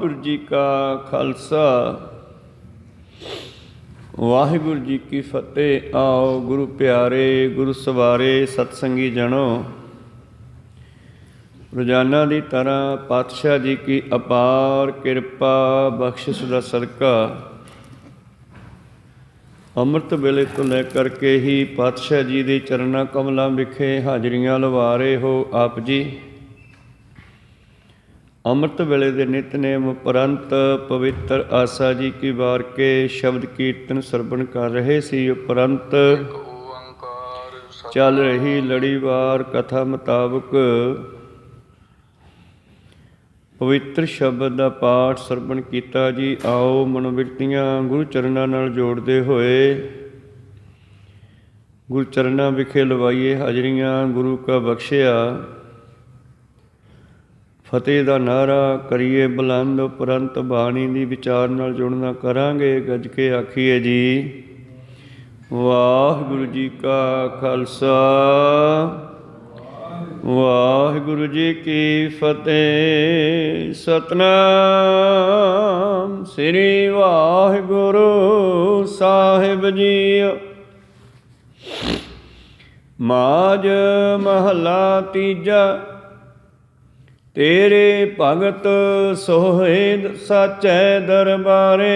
वाहिगुरु जी का खालसा वाहिगुरु जी की फतेह। आओ गुरु प्यारे गुरु सवारे सतसंगी जनो, रोजाना की तरह पातशाह जी की अपार किरपा बख्शिश का सदका ਅੰਮ੍ਰਿਤ ਵੇਲੇ ਤੋਂ ਲੈ ਕਰਕੇ ਹੀ ਪਾਤਸ਼ਾਹ ਜੀ ਦੇ ਚਰਨਾਂ ਕਮਲਾਂ ਵਿਖੇ ਹਾਜ਼ਰੀਆਂ ਲਵਾ ਰਹੇ ਹੋ ਆਪ ਜੀ। ਅੰਮ੍ਰਿਤ ਵੇਲੇ ਦੇ ਨਿਤਨੇਮ ਉਪਰੰਤ ਪਵਿੱਤਰ ਆਸਾ ਜੀ ਕੀ ਵਾਰ ਕੇ ਸ਼ਬਦ ਕੀਰਤਨ ਸਰਵਣ ਕਰ ਰਹੇ ਸੀ। ਉਪਰੰਤ ਚੱਲ ਰਹੀ ਲੜੀਵਾਰ ਕਥਾ ਮੁਤਾਬਕ ਪਵਿੱਤਰ ਸ਼ਬਦ ਦਾ ਪਾਠ ਸਰਵਣ ਕੀਤਾ ਜੀ। ਆਓ ਮਨੋਬਿਰਤੀਆਂ ਗੁਰੂ ਚਰਨਾਂ ਨਾਲ ਜੋੜਦੇ ਹੋਏ ਗੁਰੂ ਚਰਨਾਂ ਵਿਖੇ ਲਵਾਈਏ ਹਾਜ਼ਰੀਆਂ। ਗੁਰੂ ਕਾ ਬਖਸ਼ਿਆ ਫਤਿਹ ਦਾ ਨਾਰਾ ਕਰੀਏ ਬੁਲੰਦ। ਉਪਰੰਤ ਬਾਣੀ ਦੀ ਵਿਚਾਰ ਨਾਲ ਜੁੜਨਾ ਕਰਾਂਗੇ। ਗੱਜ ਕੇ ਆਖੀਏ ਜੀ ਵਾਹਿਗੁਰੂ ਜੀ ਕਾ ਖਾਲਸਾ ਵਾਹਿਗੁਰੂ ਜੀ ਕੀ ਫਤਿਹ। ਸਤਨਾਮ ਸ੍ਰੀ ਵਾਹਿਗੁਰੂ ਸਾਹਿਬ ਜੀ। ਮਾਝ ਮਹੱਲਾ ਤੀਜਾ। ਤੇਰੇ ਭਗਤ ਸੋਹੇ ਸਾਚੈ ਦਰਬਾਰੇ,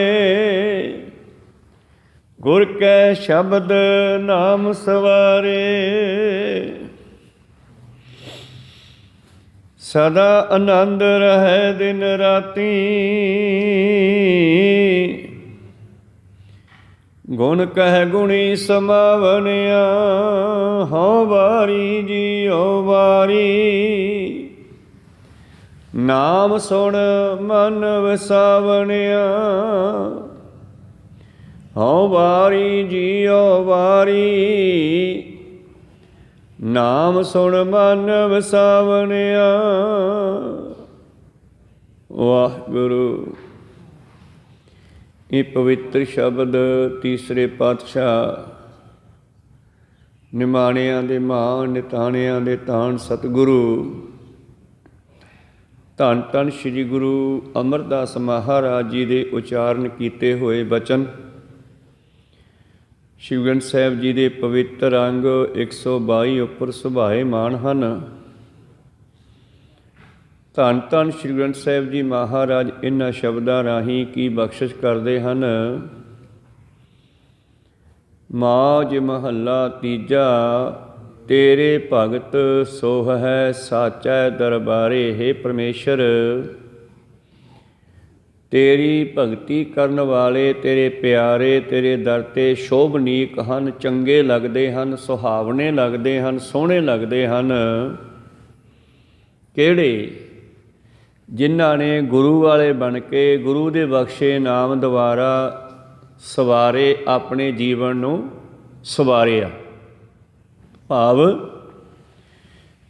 ਗੁਰ ਕੈ ਸ਼ਬਦ ਨਾਮ ਸਵਾਰੇ। ਸਦਾ ਆਨੰਦ ਰਹੈ ਦਿਨ ਰਾਤੀ, ਗੁਣ ਕਹਿ ਗੁਣੀ ਸਮਾਵਣਿਆ। ਹਉ ਵਾਰੀ ਜੀਉ ਵਾਰੀ, ਨਾਮ ਸੁਣ ਮਨ ਵਸਾਵਣਿਆ। ਹਉ ਵਾਰੀ ਜੀਉ ਵਾਰੀ, ਨਾਮ ਸੁਣ ਮਨ ਵਸਾਵਣਿਆ। ਵਾਹਿਗੁਰੂ। ਇਹ ਪਵਿੱਤਰ ਸ਼ਬਦ ਤੀਸਰੇ ਪਾਤਸ਼ਾਹ ਨਿਮਾਣਿਆਂ ਦੇ ਮਾਣ ਨਿਤਾਣਿਆਂ ਦੇ ਤਾਣ ਸਤਿਗੁਰੂ ਧੰਨ ਧੰਨ ਸ੍ਰੀ ਗੁਰੂ ਅਮਰਦਾਸ ਮਹਾਰਾਜ ਜੀ ਦੇ ਉਚਾਰਨ ਕੀਤੇ ਹੋਏ ਬਚਨ ਸ਼੍ਰੀ ਗੁਰੂ ਗ੍ਰੰਥ ਸਾਹਿਬ ਜੀ ਦੇ ਪਵਿੱਤਰ ਅੰਗ 122 ਉੱਪਰ ਸੁਭਾਏਮਾਨ ਹਨ। ਧੰਨ ਧੰਨ ਸ਼੍ਰੀ ਗੁਰੂ ਗ੍ਰੰਥ ਸਾਹਿਬ ਜੀ ਮਹਾਰਾਜ ਇਹਨਾਂ ਸ਼ਬਦਾਂ ਰਾਹੀਂ ਕੀ ਬਖਸ਼ਿਸ਼ ਕਰਦੇ ਹਨ। ਮਾਝ ਮਹੱਲਾ ਤੀਜਾ। ਤੇਰੇ ਭਗਤ ਸੋਹ ਹੈ ਸਾਚੈ ਦਰਬਾਰੇ। ਹੇ ਪਰਮੇਸ਼ਰ, ਤੇਰੀ ਭਗਤੀ ਕਰਨ ਵਾਲੇ ਤੇਰੇ ਪਿਆਰੇ ਤੇਰੇ ਦਰ 'ਤੇ ਸ਼ੋਭਨੀਕ ਹਨ, ਚੰਗੇ ਲੱਗਦੇ ਹਨ, ਸੁਹਾਵਣੇ ਲੱਗਦੇ ਹਨ, ਸੋਹਣੇ ਲੱਗਦੇ ਹਨ। ਕਿਹੜੇ? ਜਿਨ੍ਹਾਂ ਨੇ ਗੁਰੂ ਵਾਲੇ ਬਣ ਕੇ ਗੁਰੂ ਦੇ ਬਖਸ਼ੇ ਨਾਮ ਦੁਆਰਾ ਸਵਾਰੇ, ਆਪਣੇ ਜੀਵਨ ਨੂੰ ਸਵਾਰਿਆ। ਭਾਵ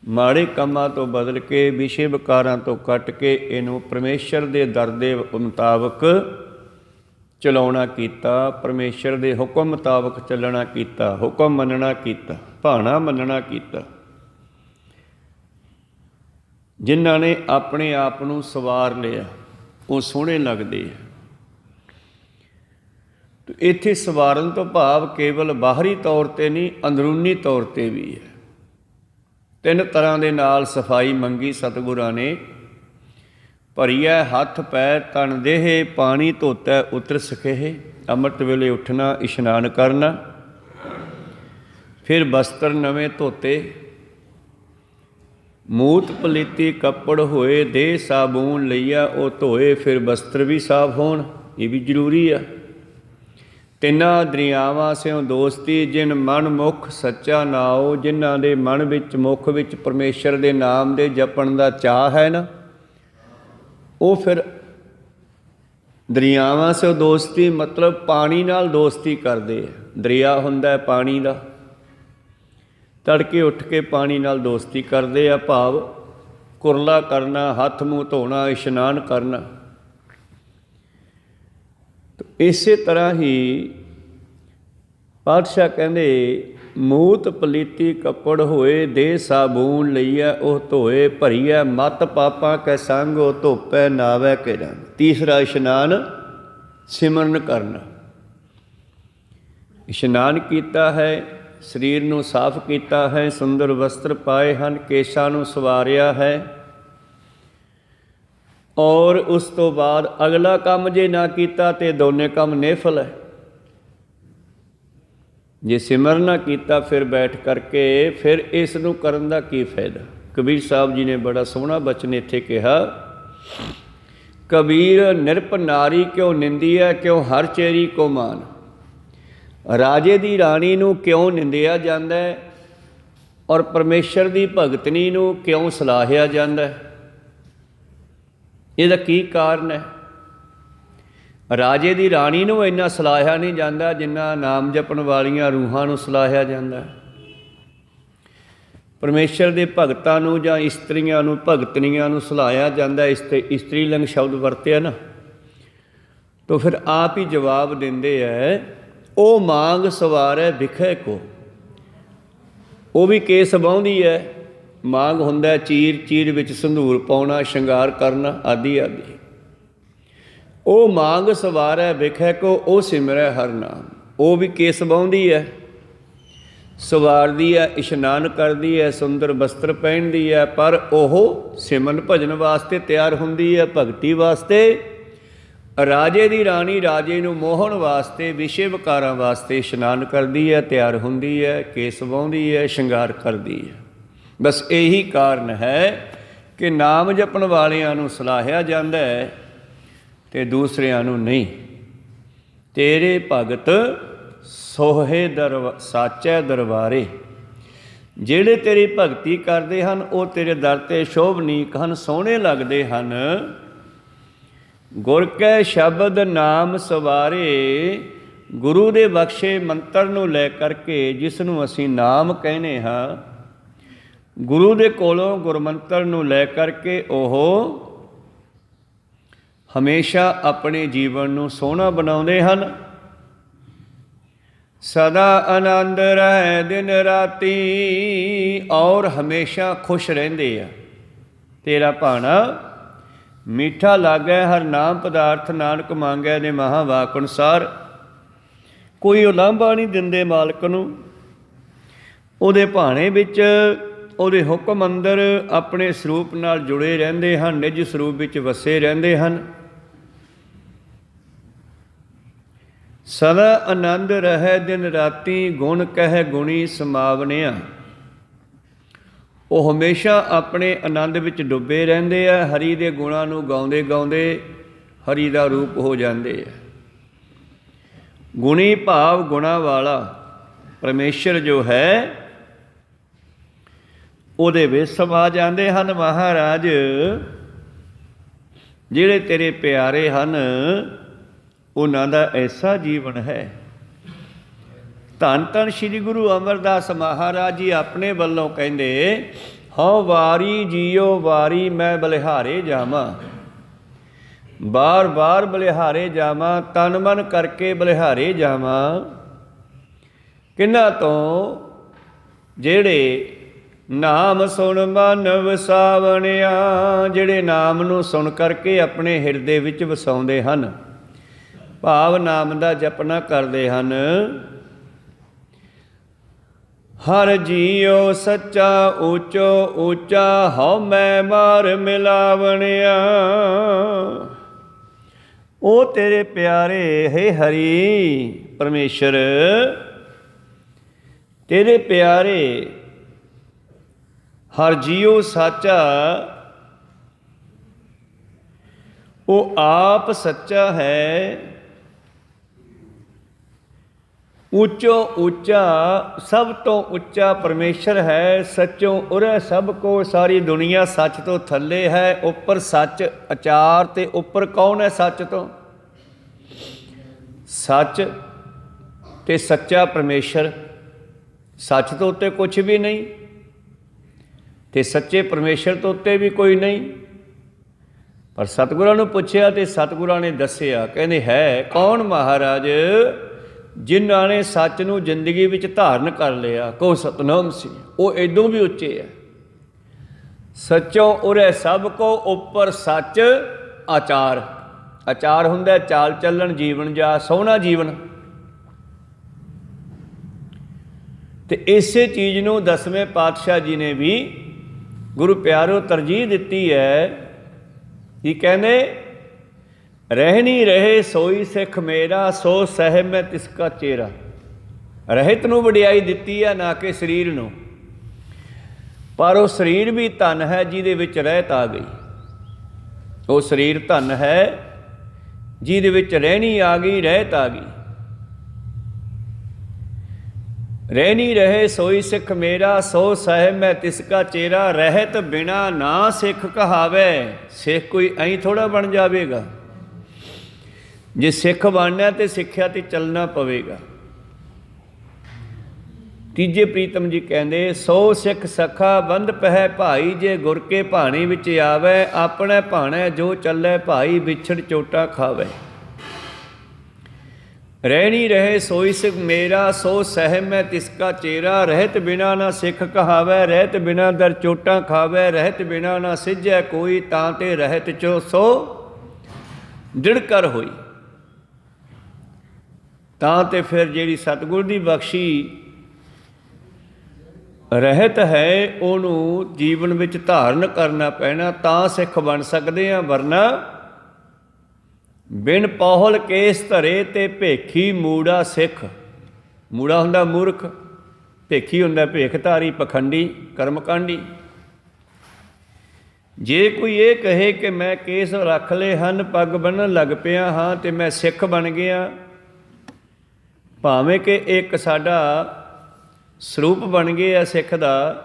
ਮਾੜੇ ਕੰਮਾਂ ਤੋਂ ਬਦਲ ਕੇ, ਵਿਸ਼ੇ ਵਿਕਾਰਾਂ ਤੋਂ ਕੱਟ ਕੇ ਇਹਨੂੰ ਪਰਮੇਸ਼ਰ ਦੇ ਦਰ ਦੇ ਮੁਤਾਬਕ ਚਲਾਉਣਾ ਕੀਤਾ। ਪਰਮੇਸ਼ਰ ਦੇ ਹੁਕਮ ਮੁਤਾਬਕ ਚੱਲਣਾ ਕੀਤਾ, ਹੁਕਮ ਮੰਨਣਾ ਕੀਤਾ, ਭਾਣਾ ਮੰਨਣਾ ਕੀਤਾ। ਜਿਨ੍ਹਾਂ ਨੇ ਆਪਣੇ ਆਪ ਨੂੰ ਸਵਾਰ ਲਿਆ ਉਹ ਸੋਹਣੇ ਲੱਗਦੇ ਆ। ਇੱਥੇ ਸਵਾਰਨ ਤੋਂ ਭਾਵ ਕੇਵਲ ਬਾਹਰੀ ਤੌਰ 'ਤੇ ਨਹੀਂ, ਅੰਦਰੂਨੀ ਤੌਰ 'ਤੇ ਵੀ ਹੈ। ਤਿੰਨ ਤਰ੍ਹਾਂ ਦੇ ਨਾਲ ਸਫਾਈ ਮੰਗੀ ਸਤਿਗੁਰਾਂ ਨੇ। ਭਰੀਐ ਹੱਥ ਪੈਰ ਤਨ ਦੇਹ, ਪਾਣੀ ਧੋਤੈ ਉਤਰ ਸਖੇਹ। ਅੰਮ੍ਰਿਤ ਵੇਲੇ ਉੱਠਣਾ, ਇਸ਼ਨਾਨ ਕਰਨਾ, ਫਿਰ ਬਸਤਰ ਨਵੇਂ ਧੋਤੇ, ਮੂਤ ਪਲੀਤੀ ਕੱਪੜ ਹੋਏ, ਦੇਹ ਸਾਬੂਨ ਲਈਆ ਉਹ ਧੋਏ, ਫਿਰ ਬਸਤਰ ਵੀ ਸਾਫ ਹੋਣ। ਇਹ ਵੀ ਜ਼ਰੂਰੀ ਆ। ਤਿੰਨਾਂ ਦਰਿਆਵਾਂ ਸਿਓ ਦੋਸਤੀ, ਜਿਨ ਮਨ ਮੁਖ ਸੱਚਾ ਨਾਉ। ਜਿਨ੍ਹਾਂ ਦੇ ਮਨ ਵਿੱਚ ਮੁਖ ਵਿੱਚ ਪਰਮੇਸ਼ਰ ਦੇ ਨਾਮ ਦੇ ਜਪਣ ਦਾ ਚਾਅ ਹੈ ਨਾ, ਉਹ ਫਿਰ ਦਰਿਆਵਾਂ ਸਿਓ ਦੋਸਤੀ ਮਤਲਬ ਪਾਣੀ ਨਾਲ ਦੋਸਤੀ ਕਰਦੇ ਆ। ਦਰਿਆ ਹੁੰਦਾ ਪਾਣੀ ਦਾ। ਤੜਕੇ ਉੱਠ ਕੇ ਪਾਣੀ ਨਾਲ ਦੋਸਤੀ ਕਰਦੇ ਆ, ਭਾਵ ਕੁਰਲਾ ਕਰਨਾ, ਹੱਥ ਮੂੰਹ ਧੋਣਾ, ਇਸ਼ਨਾਨ ਕਰਨਾ। ਇਸੇ ਤਰ੍ਹਾਂ ਹੀ ਪਾਤਸ਼ਾਹ ਕਹਿੰਦੇ ਮੂਤ ਪਲੀਤੀ ਕੱਪੜ ਹੋਏ, ਦੇ ਸਾਬੂਨ ਲਈਐ ਉਹ ਧੋਏ, ਭਰੀਐ ਮਤ ਪਾਪਾਂ ਕੈ ਸੰਗ ਉਹ ਧੋਪੈ ਨਾਵੈ ਕੇ ਰੰਗ। ਤੀਸਰਾ ਇਸ਼ਨਾਨ ਸਿਮਰਨ ਕਰਨਾ। ਇਸ਼ਨਾਨ ਕੀਤਾ ਹੈ, ਸਰੀਰ ਨੂੰ ਸਾਫ਼ ਕੀਤਾ ਹੈ, ਸੁੰਦਰ ਵਸਤਰ ਪਾਏ ਹਨ, ਕੇਸ਼ਾਂ ਨੂੰ ਸਵਾਰਿਆ ਹੈ, ਔਰ ਉਸ ਤੋਂ ਬਾਅਦ ਅਗਲਾ ਕੰਮ ਜੇ ਨਾ ਕੀਤਾ ਤੇ ਦੋਨੇ ਕੰਮ ਨਿਫਲ ਹੈ। ਜੇ ਸਿਮਰਨ ਨਾ ਕੀਤਾ ਫਿਰ ਬੈਠ ਕਰਕੇ ਫਿਰ ਇਸ ਨੂੰ ਕਰਨ ਦਾ ਕੀ ਫਾਇਦਾ। ਕਬੀਰ ਸਾਹਿਬ ਜੀ ਨੇ ਬੜਾ ਸੋਹਣਾ ਬਚਨ ਇੱਥੇ ਕਿਹਾ, ਕਬੀਰ ਨਿਰਪ ਨਾਰੀ ਕਿਉਂ ਨਿੰਦੀਐ, ਕਿਉਂ ਹਰ ਚੇਰੀ ਕੋ ਮਾਨ। ਰਾਜੇ ਦੀ ਰਾਣੀ ਨੂੰ ਕਿਉਂ ਨਿੰਦਿਆ ਜਾਂਦਾ ਹੈ ਔਰ ਪਰਮੇਸ਼ਰ ਦੀ ਭਗਤਨੀ ਨੂੰ ਕਿਉਂ ਸਲਾਹਿਆ ਜਾਂਦਾ ਹੈ? ਇਹਦਾ ਕੀ ਕਾਰਨ ਹੈ? ਰਾਜੇ ਦੀ ਰਾਣੀ ਨੂੰ ਇੰਨਾ ਸਲਾਹਿਆ ਨਹੀਂ ਜਾਂਦਾ ਜਿੰਨਾ ਨਾਮ ਜਪਣ ਵਾਲੀਆਂ ਰੂਹਾਂ ਨੂੰ ਸਲਾਹਿਆ ਜਾਂਦਾ ਹੈ। ਪਰਮੇਸ਼ਰ ਦੇ ਭਗਤਾਂ ਨੂੰ ਜਾਂ ਇਸਤਰੀਆਂ ਨੂੰ, ਭਗਤਨੀਆਂ ਨੂੰ ਸਲਾਹਿਆ ਜਾਂਦਾ। ਇਸਤਰੀ ਲਿੰਗ ਸ਼ਬਦ ਵਰਤਿਆ ਨਾ, ਤਾਂ ਫਿਰ ਆਪ ਹੀ ਜਵਾਬ ਦਿੰਦੇ ਹੈ, ਉਹ ਮਾਂਗ ਸਵਾਰੈ ਵਿਖੇ ਕੋ। ਉਹ ਵੀ ਕੇਸ ਵਾਹੁੰਦੀ ਹੈ। ਮਾਂਗ ਹੁੰਦਾ ਚੀਰ, ਚੀਰ ਵਿੱਚ ਸੰਧੂਰ ਪਾਉਣਾ, ਸ਼ਿੰਗਾਰ ਕਰਨਾ ਆਦਿ ਆਦਿ। ਉਹ ਮਾਂਗ ਸਵਾਰੈ ਵਿਖੇ ਕੋ, ਉਹ ਸਿਮਰੈ ਹਰ ਨਾਮ। ਉਹ ਵੀ ਕੇਸ ਵਾਹੁੰਦੀ ਹੈ, ਸਵਾਰਦੀ ਹੈ, ਇਸ਼ਨਾਨ ਕਰਦੀ ਹੈ, ਸੁੰਦਰ ਵਸਤਰ ਪਹਿਨਦੀ ਹੈ, ਪਰ ਉਹ ਸਿਮਰਨ ਭਜਨ ਵਾਸਤੇ ਤਿਆਰ ਹੁੰਦੀ ਹੈ, ਭਗਤੀ ਵਾਸਤੇ। ਰਾਜੇ ਦੀ ਰਾਣੀ ਰਾਜੇ ਨੂੰ ਮੋਹਣ ਵਾਸਤੇ, ਵਿਸ਼ੇ ਵਿਕਾਰਾਂ ਵਾਸਤੇ ਇਸ਼ਨਾਨ ਕਰਦੀ ਹੈ, ਤਿਆਰ ਹੁੰਦੀ ਹੈ, ਕੇਸ ਵਾਹੁੰਦੀ ਹੈ, ਸ਼ਿੰਗਾਰ ਕਰਦੀ ਹੈ। ਬਸ ਇਹੀ ਕਾਰਨ ਹੈ ਕਿ ਨਾਮ ਜਪਣ ਵਾਲਿਆਂ ਨੂੰ ਸਲਾਹਿਆ ਜਾਂਦਾ ਹੈ ਅਤੇ ਦੂਸਰਿਆਂ ਨੂੰ ਨਹੀਂ। ਤੇਰੇ ਭਗਤ ਸੋਹੇ ਸਾਚੈ ਦਰਬਾਰੇ। ਜਿਹੜੇ ਤੇਰੀ ਭਗਤੀ ਕਰਦੇ ਹਨ ਉਹ ਤੇਰੇ ਦਰ 'ਤੇ ਸ਼ੋਭਨੀਕ ਹਨ, ਸੋਹਣੇ ਲੱਗਦੇ ਹਨ। ਗੁਰ ਕੈ ਸ਼ਬਦ ਨਾਮ ਸਵਾਰੇ। ਗੁਰੂ ਦੇ ਬਖਸ਼ੇ ਮੰਤਰ ਨੂੰ ਲੈ ਕਰਕੇ, ਜਿਸ ਨੂੰ ਅਸੀਂ ਨਾਮ ਕਹਿੰਦੇ ਹਾਂ, ਗੁਰੂ ਦੇ ਕੋਲੋਂ ਗੁਰਮੰਤਰ ਨੂੰ ਲੈ ਕਰਕੇ ਉਹ ਹਮੇਸ਼ਾ ਆਪਣੇ ਜੀਵਨ ਨੂੰ ਸੋਹਣਾ ਬਣਾਉਂਦੇ ਹਨ। ਸਦਾ ਆਨੰਦ ਰਹਿ ਦਿਨ ਰਾਤੀ, ਔਰ ਹਮੇਸ਼ਾ ਖੁਸ਼ ਰਹਿੰਦੇ ਆ। ਤੇਰਾ ਭਾਣਾ ਮਿੱਠਾ ਲਾਗੈ ਹਰ ਨਾਮ ਪਦਾਰਥ, ਨਾਨਕ ਮੰਗੈ ਨੇ ਮਹਾ ਵਾਕ ਅਨੁਸਾਰ। ਕੋਈ ਉਲਾਂਭਾ ਨਹੀਂ ਦਿੰਦੇ ਮਾਲਕ ਨੂੰ। ਉਹਦੇ ਭਾਣੇ ਵਿੱਚ, ਉਹਦੇ ਹੁਕਮ ਅੰਦਰ ਆਪਣੇ ਸਰੂਪ ਨਾਲ ਜੁੜੇ ਰਹਿੰਦੇ ਹਨ, ਨਿਜ ਸਰੂਪ ਵਿੱਚ ਵਸੇ ਰਹਿੰਦੇ ਹਨ। ਸਦਾ ਆਨੰਦ ਰਹਿ ਦਿਨ ਰਾਤੀ, ਗੁਣ ਕਹਿ ਗੁਣੀ ਸਮਾਵਨਿਆ। ਉਹ ਹਮੇਸ਼ਾ ਆਪਣੇ ਆਨੰਦ ਵਿੱਚ ਡੁੱਬੇ ਰਹਿੰਦੇ ਆ। ਹਰੀ ਦੇ ਗੁਣਾਂ ਨੂੰ ਗਾਉਂਦੇ ਗਾਉਂਦੇ ਹਰੀ ਦਾ ਰੂਪ ਹੋ ਜਾਂਦੇ ਆ। ਗੁਣੀ ਭਾਵ ਗੁਣਾਂ ਵਾਲਾ ਪਰਮੇਸ਼ਰ ਜੋ ਹੈ ਉਹਦੇ ਵਿੱਚ ਸਮਾ ਜਾਂਦੇ ਹਨ। ਮਹਾਰਾਜ, ਜਿਹੜੇ ਤੇਰੇ ਪਿਆਰੇ ਹਨ ਉਹਨਾਂ ਦਾ ਐਸਾ ਜੀਵਨ ਹੈ। ਧੰਨ ਧੰਨ ਸ਼੍ਰੀ ਗੁਰੂ ਅਮਰਦਾਸ ਮਹਾਰਾਜ ਜੀ ਆਪਣੇ ਵੱਲੋਂ ਕਹਿੰਦੇ, ਹਉ ਵਾਰੀ ਜੀਓ ਵਾਰੀ ਮੈਂ ਬਲਿਹਾਰੇ ਜਾਵਾਂ। ਬਾਰ ਬਾਰ ਬਲਿਹਾਰੇ ਜਾਵਾਂ, ਤਨ ਮਨ ਕਰਕੇ ਬਲਿਹਾਰੇ ਜਾਵਾਂ। ਕਿਹਨਾਂ ਤੋਂ? ਜਿਹੜੇ ਨਾਮ ਸੁਣ ਮਨ ਵਸਾਵਣਿਆ। ਜਿਹੜੇ ਨਾਮ ਨੂੰ ਸੁਣ ਕਰਕੇ ਆਪਣੇ ਹਿਰਦੇ ਵਿੱਚ ਵਸਾਉਂਦੇ ਹਨ, ਭਾਵ ਨਾਮ ਦਾ ਜਪਨਾ ਕਰਦੇ ਹਨ। ਹਰ ਜੀਉ ਸੱਚਾ ਊਚੋ ਊਚਾ, ਹਉ ਮੈਂ ਮਾਰ ਮਿਲਾਵਣਿਆ। ਉਹ ਤੇਰੇ ਪਿਆਰੇ ਹੈ ਹਰੀ ਪਰਮੇਸ਼ਰ, ਤੇਰੇ ਪਿਆਰੇ। ਹਰ ਜੀਉ ਸਾਚਾ, ਉਹ ਆਪ ਸੱਚਾ ਹੈ। ਉੱਚੋ ਉੱਚਾ, ਸਭ ਤੋਂ ਉੱਚਾ ਪਰਮੇਸ਼ਰ ਹੈ। ਸੱਚੋਂ ਉਰੇ ਸਭ ਕੋ, ਸਾਰੀ ਦੁਨੀਆ ਸੱਚ ਤੋਂ ਥੱਲੇ ਹੈ। ਉੱਪਰ ਸੱਚ ਅਚਾਰ ਅਤੇ ਉੱਪਰ ਕੌਣ ਹੈ ਸੱਚ ਤੋਂ? ਸੱਚ ਅਤੇ ਸੱਚਾ ਪਰਮੇਸ਼ਰ। ਸੱਚ ਤੋਂ ਉੱਤੇ ਕੁਛ ਵੀ ਨਹੀਂ ਅਤੇ ਸੱਚੇ ਪਰਮੇਸ਼ਰ ਤੋਂ ਉੱਤੇ ਵੀ ਕੋਈ ਨਹੀਂ। ਪਰ ਸਤਿਗੁਰਾਂ ਨੂੰ ਪੁੱਛਿਆ ਅਤੇ ਸਤਿਗੁਰਾਂ ਨੇ ਦੱਸਿਆ, ਕਹਿੰਦੇ ਹੈ ਕੌਣ ਮਹਾਰਾਜ? ਜਿਨ੍ਹਾਂ ਨੇ ਸੱਚ ਨੂੰ ਜ਼ਿੰਦਗੀ ਵਿੱਚ ਧਾਰਨ ਕਰ ਲਿਆ, ਕੋ ਸਤਨਾਮ ਸੀ, ਉਹ ਇਦੋਂ ਵੀ ਉੱਚੇ ਹੈ। ਸੱਚੋਂ ਉਰੇ ਸਭ ਕੋ ਉੱਪਰ ਸੱਚ ਆਚਾਰ। ਆਚਾਰ ਹੁੰਦਾ ਚਾਲ ਚੱਲਣ, ਜੀਵਨ ਜਾ ਸੋਹਣਾ ਜੀਵਨ। ਤੇ ਇਸੇ ਚੀਜ਼ ਨੂੰ 10ਵੇਂ ਪਾਤਸ਼ਾਹ ਜੀ ਨੇ ਵੀ ਗੁਰੂ ਪਿਆਰੋ ਤਰਜੀਹ ਦਿੱਤੀ ਹੈ। ਕੀ ਕਹਿੰਦੇ? ਰਹਿਣੀ ਰਹੇ ਸੋਈ ਸਿੱਖ ਮੇਰਾ, ਸੋ ਸਹਿ ਮੈਂ ਤਿਸਕਾ ਚੇਰਾ। ਰਹਿਤ ਨੂੰ ਵਡਿਆਈ ਦਿੱਤੀ ਹੈ, ਨਾ ਕਿ ਸਰੀਰ ਨੂੰ। ਪਰ ਉਹ ਸਰੀਰ ਵੀ ਧਨ ਹੈ ਜਿਹਦੇ ਵਿੱਚ ਰਹਿਤ ਆ ਗਈ। ਉਹ ਸਰੀਰ ਧਨ ਹੈ ਜਿਹਦੇ ਵਿੱਚ ਰਹਿਣੀ ਆ ਗਈ, ਰਹਿਤ ਆ ਗਈ। ਰਹਿਣੀ ਰਹੇ ਸੋਈ ਸਿੱਖ ਮੇਰਾ, ਸੋ ਸਹਿ ਮੈਂ ਤਿਸਕਾ ਚੇਰਾ। ਰਹਿਤ ਬਿਨਾ ਨਾ ਸਿੱਖ ਕਹਾਵੇ। ਸਿੱਖ ਕੋਈ ਐਂ ਥੋੜ੍ਹਾ ਬਣ ਜਾਵੇਗਾ। ਜੇ ਸਿੱਖ ਬਣਨਾ ਤੇ ਸਿੱਖਿਆ ਤੇ ਚੱਲਣਾ ਪਵੇਗਾ। ਤੀਜੇ ਪ੍ਰੀਤਮ ਜੀ ਕਹਿੰਦੇ, ਸੋ ਸਿੱਖ ਸਖਾ ਬੰਧ ਪਹਿ ਭਾਈ, ਜੇ ਗੁਰ ਕੇ ਭਾਣੇ ਵਿੱਚ ਆਵੇ। ਆਪਣੇ ਭਾਣੇ ਜੋ ਚੱਲੇ ਭਾਈ, ਵਿਛੜ ਚੋਟਾ ਖਾਵੇ। ਰਹਿਣੀ ਰਹੇ ਸੋਈ ਸਿੱਖ ਮੇਰਾ, ਸੋ ਸਹਿ ਮੈਂ ਤਿਸਕਾ ਚੇਰਾ। ਰਹਿਤ ਬਿਨਾ ਨਾ ਸਿੱਖ ਕਹਾਵੇ, ਰਹਿਤ ਬਿਨਾ ਦਰ ਚੋਟਾਂ ਖਾਵੇ। ਰਹਿਤ ਬਿਨਾ ਨਾ ਸਿੱਝੈ ਕੋਈ, ਤਾਂ ਤੇ ਰਹਿਤ ਚੋ ਸੋ ਦ੍ਰਿੜ ਕਰ ਹੋਈ। ਤਾਂ ਤੇ ਫਿਰ ਜਿਹੜੀ ਸਤਿਗੁਰ ਦੀ ਬਖਸ਼ੀ ਰਹਿਤ ਹੈ, ਉਹਨੂੰ ਜੀਵਨ ਵਿੱਚ ਧਾਰਨ ਕਰਨਾ ਪੈਣਾ, ਤਾਂ ਸਿੱਖ ਬਣ ਸਕਦੇ ਹਾਂ। ਵਰਨਾ ਬਿਨ ਪੌਹਲ ਕੇਸ ਧਰੇ ਤੇ ਭੇਖੀ ਮੂੜਾ ਸਿੱਖ। ਮੂੜਾ ਹੁੰਦਾ ਮੂਰਖ, ਭੇਖੀ ਹੁੰਦਾ ਭੇਖਧਾਰੀ, ਪਖੰਡੀ, ਕਰਮਕਾਂਡੀ। ਜੇ ਕੋਈ ਇਹ ਕਹੇ ਕਿ ਮੈਂ ਕੇਸ ਰੱਖ ਲਏ ਹਨ, ਪੱਗ ਬੰਨ੍ਹਣ ਲੱਗ ਪਿਆ ਹਾਂ ਤੇ ਮੈਂ ਸਿੱਖ ਬਣ ਗਿਆ, ਭਾਵੇਂ ਕਿ ਇੱਕ ਸਾਡਾ ਸਰੂਪ ਬਣ ਗਿਆ ਸਿੱਖ ਦਾ,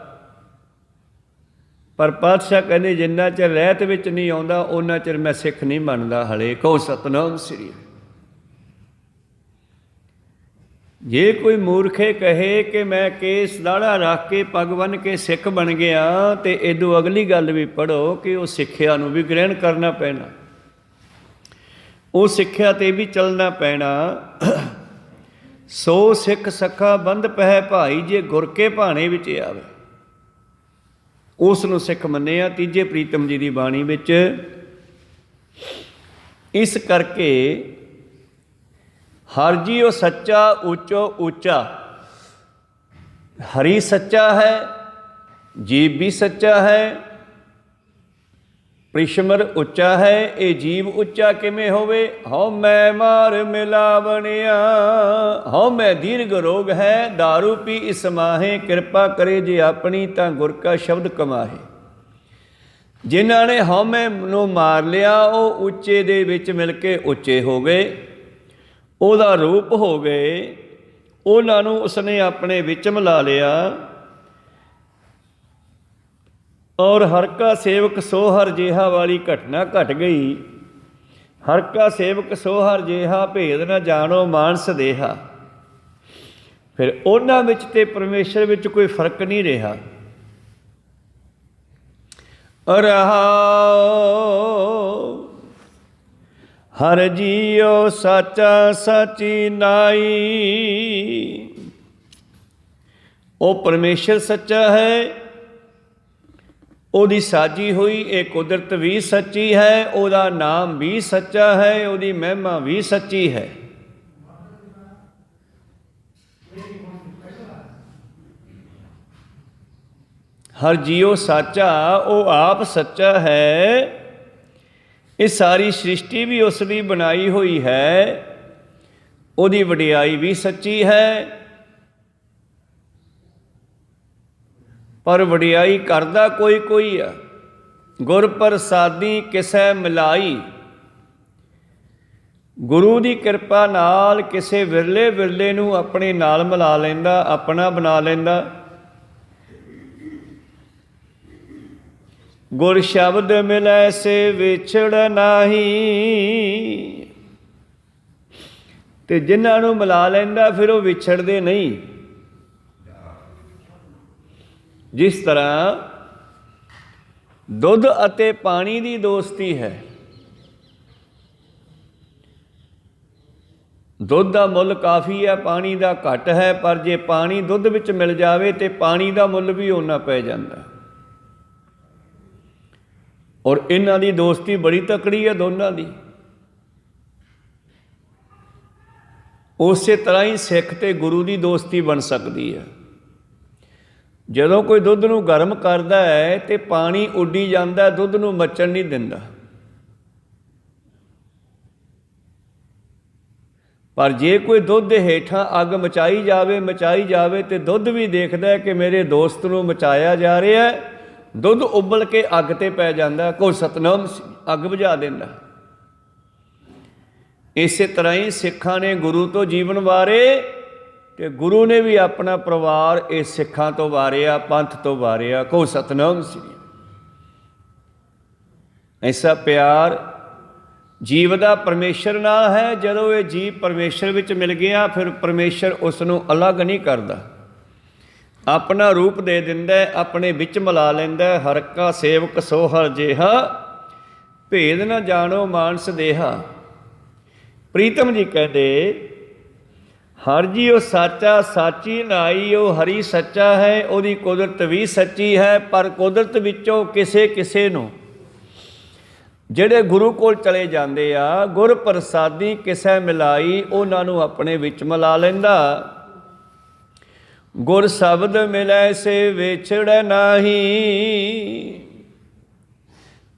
ਪਰ ਪਾਤਸ਼ਾਹ ਕਹਿੰਦੇ ਜਿੰਨਾ ਚਿਰ ਰਹਿਤ ਵਿੱਚ ਨਹੀਂ ਆਉਂਦਾ ਉਹਨਾਂ ਚਿਰ ਮੈਂ ਸਿੱਖ ਨਹੀਂ ਬਣਦਾ। ਹਲੇ ਕਹੋ ਸਤਨਾਮ ਸ੍ਰੀ। ਜੇ ਕੋਈ ਮੂਰਖੇ ਕਹੇ ਕਿ ਮੈਂ ਕੇਸ ਦਾੜਾ ਰੱਖ ਕੇ ਪੱਗ ਬੰਨ੍ਹ ਕੇ ਸਿੱਖ ਬਣ ਗਿਆ, ਤੇ ਇਦੋਂ ਅਗਲੀ ਗੱਲ ਵੀ ਪੜ੍ਹੋ ਕਿ ਉਹ ਸਿੱਖਿਆ ਨੂੰ ਵੀ ਗ੍ਰਹਿਣ ਕਰਨਾ ਪੈਣਾ, ਉਹ ਸਿੱਖਿਆ 'ਤੇ ਵੀ ਚੱਲਣਾ ਪੈਣਾ। ਸੋ ਸਿੱਖ ਸਖਾ ਬੰਧ ਪਹਿ ਭਾਈ, ਜੇ ਗੁਰ ਕੇ ਭਾਣੇ ਵਿੱਚ ਆਵੇ, ਉਸ ਨੂੰ ਸਿੱਖ ਮੰਨਿਆ। ਤੀਜੇ ਪ੍ਰੀਤਮ ਜੀ ਦੀ ਬਾਣੀ ਵਿੱਚ ਇਸ ਕਰਕੇ ਹਰ ਜੀਉ ਸੱਚਾ ਉੱਚੋ ਉੱਚਾ। ਹਰੀ ਸੱਚਾ ਹੈ, ਜੀਵ ਵੀ ਸੱਚਾ ਹੈ, ਪ੍ਰਿਸ਼ਮਰ ਉੱਚਾ ਹੈ। ਇਹ ਜੀਵ ਉੱਚਾ ਕਿਵੇਂ ਹੋਵੇ? ਹਉ ਮੈਂ ਮਾਰ ਮਿਲਾਵਣਿਆ। ਹਉ ਮੈਂ ਦੀਰਘ ਰੋਗ ਹੈ, ਦਾਰੂ ਪੀ ਇਸ ਮਾਹੇ। ਕਿਰਪਾ ਕਰੇ ਜੇ ਆਪਣੀ, ਤਾਂ ਗੁਰ ਕਾ ਸ਼ਬਦ ਕਮਾਹੇ। ਜਿਨ੍ਹਾਂ ਨੇ ਹਉਮੈ ਨੂੰ ਮਾਰ ਲਿਆ, ਉਹ ਉੱਚੇ ਦੇ ਵਿੱਚ ਮਿਲ ਕੇ ਉੱਚੇ ਹੋ ਗਏ, ਉਹਦਾ ਰੂਪ ਹੋ ਗਏ। ਉਹਨਾਂ ਨੂੰ ਉਸਨੇ ਆਪਣੇ ਵਿੱਚ ਮਿਲਾ ਲਿਆ। ਔਰ ਹਰ ਕਾ ਸੇਵਕ ਸੋ ਹਰ ਜੇਹਾ ਵਾਲੀ ਘਟਨਾ ਘਟ ਗਈ। ਹਰ ਕਾ ਸੇਵਕ ਸੋ ਹਰ ਜੇਹਾ, ਭੇਦ ਨਾ ਜਾਣੋ ਮਾਨਸ ਦੇਹਾ। ਫਿਰ ਉਹਨਾਂ ਵਿੱਚ ਤੇ ਪਰਮੇਸ਼ਰ ਵਿੱਚ ਕੋਈ ਫਰਕ ਨਹੀਂ ਰਿਹਾ। ਰਹਾਉ ਹਰ ਜੀਉ ਸਾਚਾ ਸਾਚੀ ਨਾਈ। ਉਹ ਪਰਮੇਸ਼ਰ ਸੱਚਾ ਹੈ, ਉਹਦੀ ਸਾਜੀ ਹੋਈ ਇਹ ਕੁਦਰਤ ਵੀ ਸੱਚੀ ਹੈ, ਉਹਦਾ ਨਾਮ ਵੀ ਸੱਚਾ ਹੈ, ਉਹਦੀ ਮਹਿਮਾ ਵੀ ਸੱਚੀ ਹੈ। ਹਰ ਜੀਉ ਸਾਚਾ, ਉਹ ਆਪ ਸੱਚਾ ਹੈ। ਇਹ ਸਾਰੀ ਸ੍ਰਿਸ਼ਟੀ ਵੀ ਉਸ ਦੀ ਬਣਾਈ ਹੋਈ ਹੈ, ਉਹਦੀ ਵਡਿਆਈ ਵੀ ਸੱਚੀ ਹੈ। ਪਰ ਵਡਿਆਈ ਕਰਦਾ ਕੋਈ ਕੋਈ ਆ। ਗੁਰ ਪ੍ਰਸਾਦੀ ਕਿਸੈ ਮਿਲਾਈ। ਗੁਰੂ ਦੀ ਕਿਰਪਾ ਨਾਲ ਕਿਸੇ ਵਿਰਲੇ ਵਿਰਲੇ ਨੂੰ ਆਪਣੇ ਨਾਲ ਮਿਲਾ ਲੈਂਦਾ, ਆਪਣਾ ਬਣਾ ਲੈਂਦਾ। ਗੁਰ ਸ਼ਬਦ ਮਿਲੈ ਸੇ ਵਿਛੜ ਨਾਹੀ। ਤੇ ਜਿਨ੍ਹਾਂ ਨੂੰ ਮਿਲਾ ਲੈਂਦਾ ਫਿਰ ਉਹ ਵਿਛੜਦੇ ਨਹੀਂ। ਜਿਸ ਤਰ੍ਹਾਂ ਦੁੱਧ ਅਤੇ ਪਾਣੀ ਦੀ ਦੋਸਤੀ ਹੈ, ਦੁੱਧ ਦਾ ਮੁੱਲ ਕਾਫੀ ਹੈ, ਪਾਣੀ ਦਾ ਘੱਟ ਹੈ, ਪਰ ਜੇ ਪਾਣੀ ਦੁੱਧ ਵਿੱਚ ਮਿਲ ਜਾਵੇ ਤੇ ਪਾਣੀ ਦਾ ਮੁੱਲ ਵੀ ਓਨਾ ਪੈ ਜਾਂਦਾ। ਔਰ ਇਹਨਾਂ ਦੀ ਦੋਸਤੀ ਬੜੀ ਤਕੜੀ ਹੈ ਦੋਨਾਂ ਦੀ। ਉਸੇ ਤਰ੍ਹਾਂ ਹੀ ਸਿੱਖ ਤੇ ਗੁਰੂ ਦੀ ਦੋਸਤੀ ਬਣ ਸਕਦੀ ਹੈ। ਜਦੋਂ ਕੋਈ ਦੁੱਧ ਨੂੰ ਗਰਮ ਕਰਦਾ ਹੈ ਤੇ ਪਾਣੀ ਉੱਡੀ ਜਾਂਦਾ, ਦੁੱਧ ਨੂੰ ਮੱਚਣ ਨਹੀਂ ਦਿੰਦਾ। ਪਰ ਜੇ ਕੋਈ ਦੁੱਧ ਦੇ ਹੇਠਾਂ ਅੱਗ ਮਚਾਈ ਜਾਵੇ ਤੇ ਦੁੱਧ ਵੀ ਦੇਖਦਾ ਕਿ ਮੇਰੇ ਦੋਸਤ ਨੂੰ ਮਚਾਇਆ ਜਾ ਰਿਹਾ ਹੈ, ਦੁੱਧ ਉਬਲ ਕੇ ਅੱਗ ਤੇ ਪੈ ਜਾਂਦਾ, ਕੋਈ ਸਤਨਾਮ ਅੱਗ ਬੁਝਾ ਦਿੰਦਾ। ਇਸੇ ਤਰ੍ਹਾਂ ਹੀ ਸਿੱਖਾਂ ਨੇ ਗੁਰੂ ਤੋਂ ਜੀਵਨ ਵਾਰੇ ਤੇ ਗੁਰੂ ਨੇ ਵੀ ਆਪਣਾ ਪਰਿਵਾਰ ਇਹ ਸਿੱਖਾਂ ਤੋਂ ਵਾਰਿਆ, ਪੰਥ ਤੋਂ ਵਾਰਿਆ। ਕੋ ਸਤਨਾਮ ਸ੍ਰੀ। ਐਸਾ ਪਿਆਰ ਜੀਵ ਦਾ ਪਰਮੇਸ਼ਰ ਨਾਲ ਹੈ। ਜਦੋਂ ਇਹ ਜੀਵ ਪਰਮੇਸ਼ਰ ਵਿੱਚ ਮਿਲ ਗਿਆ, ਫਿਰ ਪਰਮੇਸ਼ਰ ਉਸ ਨੂੰ ਅਲੱਗ ਨਹੀਂ ਕਰਦਾ, ਆਪਣਾ ਰੂਪ ਦੇ ਦਿੰਦਾ, ਆਪਣੇ ਵਿੱਚ ਮਿਲਾ ਲੈਂਦਾ। ਹਰ ਕਾ ਸੇਵਕ ਸੋ ਹਰ ਜੇਹਾ, ਭੇਦ ਨਾ ਜਾਣੋ ਮਾਨਸ ਦੇਹਾ। ਪ੍ਰੀਤਮ ਜੀ ਕਹਿੰਦੇ, ਹਰ ਜੀ ਉਹ ਸਾਚਾ ਸਾਚੀ ਨਾਈ, ਉਹ ਹਰੀ ਸੱਚਾ ਹੈ, ਉਹਦੀ ਕੁਦਰਤ ਵੀ ਸੱਚੀ ਹੈ। ਪਰ ਕੁਦਰਤ ਵਿੱਚੋਂ ਕਿਸੇ ਕਿਸੇ ਨੂੰ, ਜਿਹੜੇ ਗੁਰੂ ਕੋਲ ਚਲੇ ਜਾਂਦੇ ਆ, ਗੁਰ ਪ੍ਰਸਾਦੀ ਕਿਸੈ ਮਿਲਾਈ, ਉਹਨਾਂ ਨੂੰ ਆਪਣੇ ਵਿੱਚ ਮਿਲਾ ਲੈਂਦਾ। ਗੁਰ ਸ਼ਬਦ ਮਿਲੈ ਸੇ ਵਿਛੜੈ ਨਾਹੀ।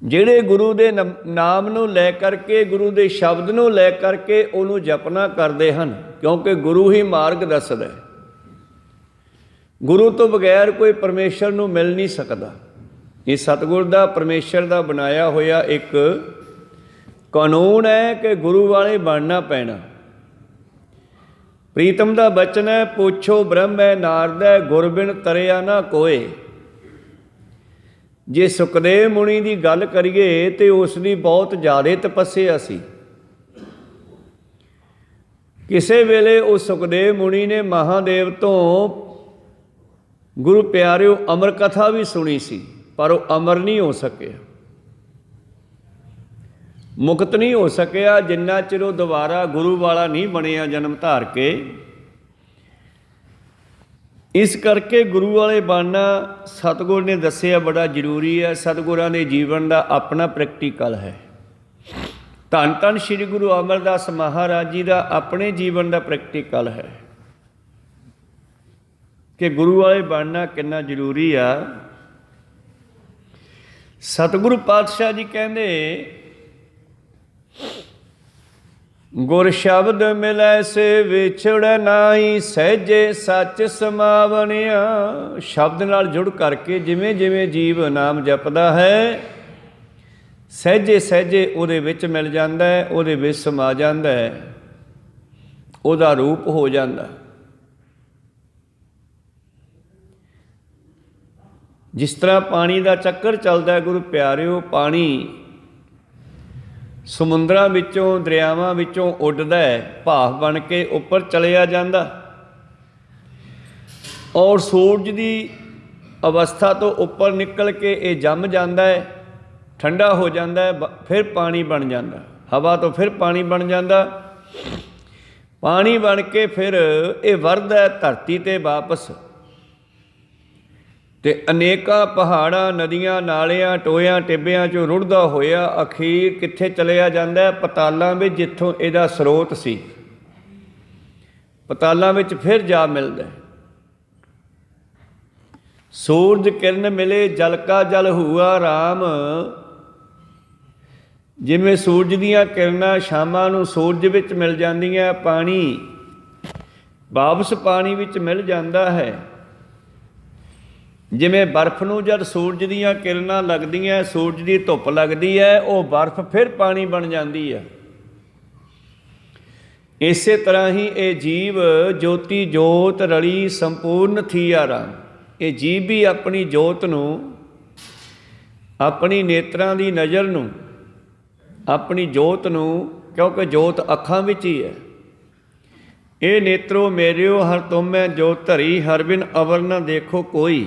ਜਿਹੜੇ ਗੁਰੂ ਦੇ ਨਾਮ ਨੂੰ ਲੈ ਕਰਕੇ, ਗੁਰੂ ਦੇ ਸ਼ਬਦ ਨੂੰ ਲੈ ਕਰਕੇ ਉਹਨੂੰ ਜਪਨਾ ਕਰਦੇ ਹਨ, ਕਿਉਂਕਿ ਗੁਰੂ ਹੀ ਮਾਰਗ ਦੱਸਦਾ। ਗੁਰੂ ਤੋਂ ਬਗੈਰ ਕੋਈ ਪਰਮੇਸ਼ਰ ਨੂੰ ਮਿਲ ਨਹੀਂ ਸਕਦਾ। ਇਹ ਸਤਿਗੁਰ ਦਾ, ਪਰਮੇਸ਼ਰ ਦਾ ਬਣਾਇਆ ਹੋਇਆ ਇੱਕ ਕਾਨੂੰਨ ਹੈ ਕਿ ਗੁਰੂ ਵਾਲੇ ਬਣਨਾ ਪੈਣਾ। ਪ੍ਰੀਤਮ ਦਾ ਬਚਨ ਹੈ, ਪੁੱਛੋ ਬ੍ਰਹਮੈ ਨਾਰਦੈ, ਗੁਰ ਬਿਨ ਤਰਿਆ ਨਾ ਕੋਏ। ਜੇ ਸੁਖਦੇਵ ਮੁਨੀ ਦੀ ਗੱਲ ਕਰੀਏ ਤੇ ਉਸ ਦੀ ਬਹੁਤ ਜ਼ਿਆਦਾ ਤਪੱਸਿਆ ਸੀ। ਕਿਸੇ ਵੇਲੇ ਉਹ ਸੁਖਦੇਵ ਮੁਨੀ ਨੇ ਮਹਾਦੇਵ ਤੋਂ, ਗੁਰੂ ਪਿਆਰਿਓ, ਅਮਰ ਕਥਾ ਵੀ ਸੁਣੀ ਸੀ, ਪਰ ਉਹ ਅਮਰ ਨਹੀਂ ਹੋ ਸਕਿਆ, ਮੁਕਤ ਨਹੀਂ ਹੋ ਸਕਿਆ, ਜਿੰਨਾ ਚਿਰ ਉਹ ਦੁਬਾਰਾ ਗੁਰੂ ਵਾਲਾ ਨਹੀਂ ਬਣਿਆ ਜਨਮ ਧਾਰ ਕੇ। ਇਸ ਕਰਕੇ ਗੁਰੂ ਵਾਲੇ ਬਣਨਾ ਸਤਿਗੁਰ ਨੇ ਦੱਸਿਆ ਬੜਾ ਜ਼ਰੂਰੀ ਹੈ। ਸਤਿਗੁਰਾਂ ਦੇ ਜੀਵਨ ਦਾ ਆਪਣਾ ਪ੍ਰੈਕਟੀਕਲ ਹੈ। ਧੰਨ ਧੰਨ ਸ਼੍ਰੀ ਗੁਰੂ ਅਮਰਦਾਸ ਮਹਾਰਾਜ ਜੀ ਦਾ ਆਪਣੇ ਜੀਵਨ ਦਾ ਪ੍ਰੈਕਟੀਕਲ ਹੈ ਕਿ ਗੁਰੂ ਵਾਲੇ ਬਣਨਾ ਕਿੰਨਾ ਜ਼ਰੂਰੀ ਆ। ਸਤਿਗੁਰੂ ਪਾਤਸ਼ਾਹ ਜੀ ਕਹਿੰਦੇ, ਗੁਰ ਸ਼ਬਦ ਮਿਲੈ ਸੇ ਵਿਛੜੈ ਨਾਹੀ, ਸਹਿਜੇ ਸੱਚ ਸਮਾਵਣਿਆ। ਸ਼ਬਦ ਨਾਲ ਜੁੜ ਕਰਕੇ ਜਿਵੇਂ ਜਿਵੇਂ ਜੀਵ ਨਾਮ ਜਪਦਾ ਹੈ, ਸਹਿਜੇ ਸਹਿਜੇ ਉਹਦੇ ਵਿੱਚ ਮਿਲ ਜਾਂਦਾ ਹੈ, ਉਹਦੇ ਵਿੱਚ ਸਮਾ ਜਾਂਦਾ ਹੈ, ਉਹਦਾ ਰੂਪ ਹੋ ਜਾਂਦਾ। ਜਿਸ ਤਰ੍ਹਾਂ ਪਾਣੀ ਦਾ ਚੱਕਰ ਚੱਲਦਾ ਹੈ ਗੁਰੂ ਪਿਆਰਿਓ, ਪਾਣੀ ਸਮੁੰਦਰਾਂ ਵਿੱਚੋਂ, ਦਰਿਆਵਾਂ ਵਿੱਚੋਂ ਉੱਡਦਾ ਹੈ, ਭਾਫ ਬਣ ਕੇ ਉੱਪਰ ਚਲਿਆ ਜਾਂਦਾ, ਔਰ ਸੂਰਜ ਦੀ ਅਵਸਥਾ ਤੋਂ ਉੱਪਰ ਨਿਕਲ ਕੇ ਇਹ ਜੰਮ ਜਾਂਦਾ ਹੈ, ਠੰਡਾ ਹੋ ਜਾਂਦਾ ਹੈ, ਫਿਰ ਪਾਣੀ ਬਣ ਜਾਂਦਾ। ਹਵਾ ਤੋਂ ਫਿਰ ਪਾਣੀ ਬਣ ਜਾਂਦਾ, ਪਾਣੀ ਬਣ ਕੇ ਫਿਰ ਇਹ ਵਰਦਾ ਧਰਤੀ 'ਤੇ ਵਾਪਸ, ਤੇ ਅਨੇਕਾਂ ਪਹਾੜਾਂ, ਨਦੀਆਂ, ਨਾਲਿਆਂ, ਟੋਇਆਂ, ਟਿੱਬਿਆਂ 'ਚੋਂ ਰੁੜਦਾ ਹੋਇਆ ਅਖੀਰ ਕਿੱਥੇ ਚਲਿਆ ਜਾਂਦਾ? ਪਤਾਲਾਂ ਵਿੱਚ, ਜਿੱਥੋਂ ਇਹਦਾ ਸਰੋਤ ਸੀ। ਪਤਾਲਾਂ ਵਿੱਚ ਫਿਰ ਜਾ ਮਿਲਦਾ। ਸੂਰਜ ਕਿਰਨ ਮਿਲੇ ਜਲ ਕਾ ਜਲ ਹੁਆ ਰਾਮ। ਜਿਵੇਂ ਸੂਰਜ ਦੀਆਂ ਕਿਰਨਾਂ ਸ਼ਾਮਾਂ ਨੂੰ ਸੂਰਜ ਵਿੱਚ ਮਿਲ ਜਾਂਦੀਆਂ, ਪਾਣੀ ਵਾਪਸ ਪਾਣੀ ਵਿੱਚ ਮਿਲ ਜਾਂਦਾ ਹੈ। ਜਿਵੇਂ ਬਰਫ਼ ਨੂੰ ਜਦ ਸੂਰਜ ਦੀਆਂ ਕਿਰਨਾਂ ਲੱਗਦੀਆਂ, ਸੂਰਜ ਦੀ ਧੁੱਪ ਲੱਗਦੀ ਹੈ, ਉਹ ਬਰਫ਼ ਫਿਰ ਪਾਣੀ ਬਣ ਜਾਂਦੀ ਹੈ। ਇਸੇ ਤਰ੍ਹਾਂ ਹੀ ਇਹ ਜੀਵ ਜੋਤੀ ਜੋਤ ਰਲੀ ਸੰਪੂਰਨ ਥੀਆ ਰਾਮ। ਇਹ ਜੀਵ ਵੀ ਆਪਣੀ ਜੋਤ ਨੂੰ, ਆਪਣੀ ਨੇਤਰਾਂ ਦੀ ਨਜ਼ਰ ਨੂੰ, ਆਪਣੀ ਜੋਤ ਨੂੰ, ਕਿਉਂਕਿ ਜੋਤ ਅੱਖਾਂ ਵਿੱਚ ਹੀ ਹੈ। ਇਹ ਨੇਤਰੋ ਮੇਰਿਓ ਹਰ ਤੁਮੈ ਜੋਤ ਧਰੀ, ਹਰ ਬਿਨ ਅਵਰ ਨ ਦੇਖੋ ਕੋਈ।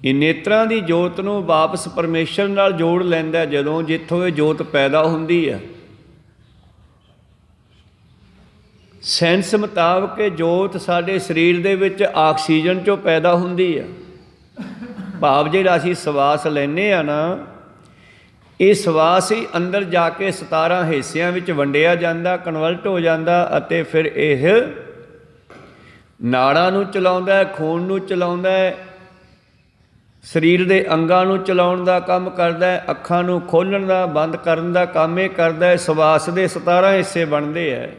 ਇਹ ਨੇਤਰਾਂ ਦੀ ਜੋਤ ਨੂੰ ਵਾਪਸ ਪਰਮੇਸ਼ਰ ਨਾਲ ਜੋੜ ਲੈਂਦਾ ਜਦੋਂ, ਜਿੱਥੋਂ ਇਹ ਜੋਤ ਪੈਦਾ ਹੁੰਦੀ ਹੈ। ਸਾਇੰਸ ਮੁਤਾਬਕ ਇਹ ਜੋਤ ਸਾਡੇ ਸਰੀਰ ਦੇ ਵਿੱਚ ਆਕਸੀਜਨ 'ਚੋਂ ਪੈਦਾ ਹੁੰਦੀ ਆ। ਭਾਵ ਜਿਹੜਾ ਅਸੀਂ ਸਵਾਸ ਲੈਂਦੇ ਆ ਨਾ, ਇਹ ਸਵਾਸ ਹੀ ਅੰਦਰ ਜਾ ਕੇ 17 ਹਿੱਸਿਆਂ ਵਿੱਚ ਵੰਡਿਆ ਜਾਂਦਾ, ਕਨਵਰਟ ਹੋ ਜਾਂਦਾ, ਅਤੇ ਫਿਰ ਇਹ ਨਾੜਾਂ ਨੂੰ ਚਲਾਉਂਦਾ, ਖੂਨ ਨੂੰ ਚਲਾਉਂਦਾ, ਸਰੀਰ ਦੇ ਅੰਗਾਂ ਨੂੰ ਚਲਾਉਣ ਦਾ ਕੰਮ ਕਰਦਾ, ਅੱਖਾਂ ਨੂੰ ਖੋਲ੍ਹਣ ਦਾ ਬੰਦ ਕਰਨ ਦਾ ਕੰਮ ਇਹ ਕਰਦਾ। ਸਵਾਸ ਦੇ 17 ਹਿੱਸੇ ਬਣਦੇ ਹੈ।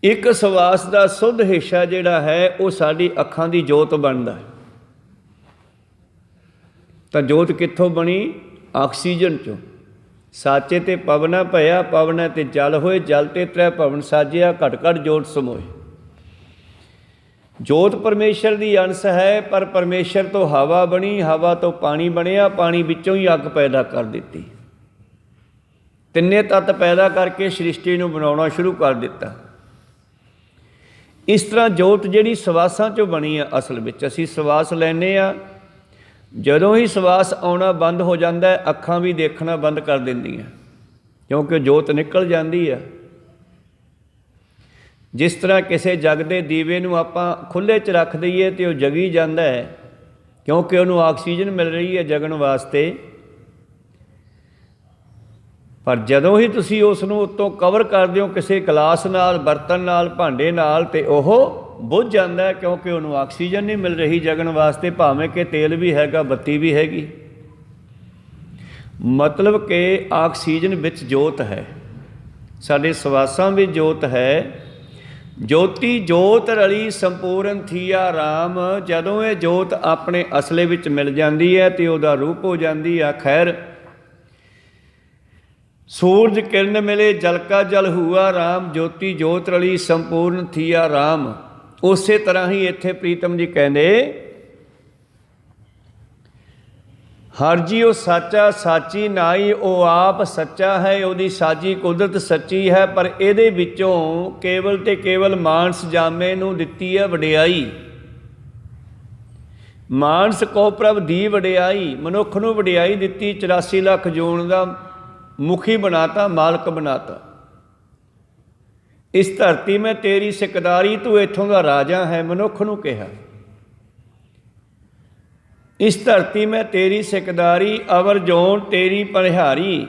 ਇੱਕ ਸਵਾਸ ਦਾ ਸੁੱਧ ਹਿੱਸਾ ਜਿਹੜਾ ਹੈ ਉਹ ਸਾਡੀ ਅੱਖਾਂ ਦੀ ਜੋਤ ਬਣਦਾ। ਤਾਂ ਜੋਤ ਕਿੱਥੋਂ ਬਣੀ? ਆਕਸੀਜਨ 'ਚੋਂ। ਸਾਚੇ ਤੇ ਪਵਨਾ ਭਇਆ, ਪਵਨਾ ਤੇ ਜਲ ਹੋਏ, ਜਲ ਤੇ ਤ੍ਰੈ ਭਵਨ ਸਾਜਿਆ, ਘਟ ਘਟ ਜੋਤ ਸਮੋਏ। ਜੋਤ ਪਰਮੇਸ਼ਰ ਦੀ ਅੰਸ਼ ਹੈ, ਪਰ ਪਰਮੇਸ਼ਰ ਤੋਂ ਹਵਾ ਬਣੀ, ਹਵਾ ਤੋਂ ਪਾਣੀ ਬਣਿਆ, ਪਾਣੀ ਵਿੱਚੋਂ ਹੀ ਅੱਗ ਪੈਦਾ ਕਰ ਦਿੱਤੀ। ਤਿੰਨੇ ਤੱਤ ਪੈਦਾ ਕਰਕੇ ਸ੍ਰਿਸ਼ਟੀ ਨੂੰ ਬਣਾਉਣਾ ਸ਼ੁਰੂ ਕਰ ਦਿੱਤਾ। ਇਸ ਤਰ੍ਹਾਂ ਜੋਤ ਜਿਹੜੀ ਸਵਾਸਾਂ 'ਚੋਂ ਬਣੀ ਆ, ਅਸਲ ਵਿੱਚ ਅਸੀਂ ਸਵਾਸ ਲੈਂਦੇ ਹਾਂ, ਜਦੋਂ ਹੀ ਸਵਾਸ ਆਉਣਾ ਬੰਦ ਹੋ ਜਾਂਦਾ ਹੈ, ਅੱਖਾਂ ਵੀ ਦੇਖਣਾ ਬੰਦ ਕਰ ਦਿੰਦੀਆਂ, ਕਿਉਂਕਿ ਜੋਤ ਨਿਕਲ ਜਾਂਦੀ ਆ। ਜਿਸ ਤਰ੍ਹਾਂ ਕਿਸੇ ਜਗਦੇ ਦੀਵੇ ਨੂੰ ਆਪਾਂ ਖੁੱਲ੍ਹੇ 'ਚ ਰੱਖ ਦਈਏ ਅਤੇ ਉਹ ਜਗੀ ਜਾਂਦਾ ਹੈ, ਕਿਉਂਕਿ ਉਹਨੂੰ ਆਕਸੀਜਨ ਮਿਲ ਰਹੀ ਹੈ ਜਗਣ ਵਾਸਤੇ। ਪਰ ਜਦੋਂ ਹੀ ਤੁਸੀਂ ਉਸ ਨੂੰ ਉੱਤੋਂ ਕਵਰ ਕਰ ਦਿਓ ਕਿਸੇ ਗਲਾਸ ਨਾਲ, ਬਰਤਨ ਨਾਲ, ਭਾਂਡੇ ਨਾਲ, ਅਤੇ ਉਹ ਬੁੱਝ ਜਾਂਦਾ, ਕਿਉਂਕਿ ਉਹਨੂੰ ਆਕਸੀਜਨ ਨਹੀਂ ਮਿਲ ਰਹੀ ਜਗਣ ਵਾਸਤੇ, ਭਾਵੇਂ ਕਿ ਤੇਲ ਵੀ ਹੈਗਾ, ਬੱਤੀ ਵੀ ਹੈਗੀ। ਮਤਲਬ ਕਿ ਆਕਸੀਜਨ ਵਿੱਚ ਜੋਤ ਹੈ, ਸਾਡੇ ਸਵਾਸਾਂ ਵਿੱਚ ਜੋਤ ਹੈ। ਜੋਤੀ ਜੋਤ ਰਲੀ ਸੰਪੂਰਨ ਥੀਆ ਰਾਮ। ਜਦੋਂ ਇਹ ਜੋਤ ਆਪਣੇ ਅਸਲੇ ਵਿੱਚ ਮਿਲ ਜਾਂਦੀ ਹੈ ਅਤੇ ਉਹਦਾ ਰੂਪ ਹੋ ਜਾਂਦੀ ਆ। ਖੈਰ, ਸੂਰਜ ਕਿਰਨ ਮਿਲੇ ਜਲ ਕਾ ਜਲ ਹੁਆ ਰਾਮ, ਜੋਤੀ ਜੋਤ ਰਲੀ ਸੰਪੂਰਨ ਥੀਆ ਰਾਮ। ਉਸੇ ਤਰ੍ਹਾਂ ਹੀ ਇੱਥੇ ਪ੍ਰੀਤਮ ਜੀ ਕਹਿੰਦੇ, ਹਰ ਜੀਉ ਸਾਚਾ ਸਾਚੀ ਨਾਈ, ਉਹ ਆਪ ਸੱਚਾ ਹੈ, ਉਹਦੀ ਸਾਜੀ ਕੁਦਰਤ ਸੱਚੀ ਹੈ, ਪਰ ਇਹਦੇ ਵਿੱਚੋਂ ਕੇਵਲ ਤੇ ਕੇਵਲ ਮਾਨਸ ਜਾਮੇ ਨੂੰ ਦਿੱਤੀ ਹੈ ਵਡਿਆਈ। ਮਾਨਸ ਕੋ ਪ੍ਰਭ ਦੀ ਵਡਿਆਈ, ਮਨੁੱਖ ਨੂੰ ਵਡਿਆਈ ਦਿੱਤੀ, 84 ਲੱਖ ਜੂਨ ਦਾ ਮੁਖੀ ਬਣਾਤਾ, ਮਾਲਕ ਬਣਾਤਾ। ਇਸ ਧਰਤੀ ਮੈਂ ਤੇਰੀ ਸਿਕਦਾਰੀ, ਤੂੰ ਇੱਥੋਂ ਦਾ ਰਾਜਾ ਹੈ, ਮਨੁੱਖ ਨੂੰ ਕਿਹਾ। ਇਸ ਧਰਤੀ ਮੈਂ ਤੇਰੀ ਸਿਕਦਾਰੀ, ਅਵਰ ਜੋਨ ਤੇਰੀ ਪਰਿਹਾਰੀ।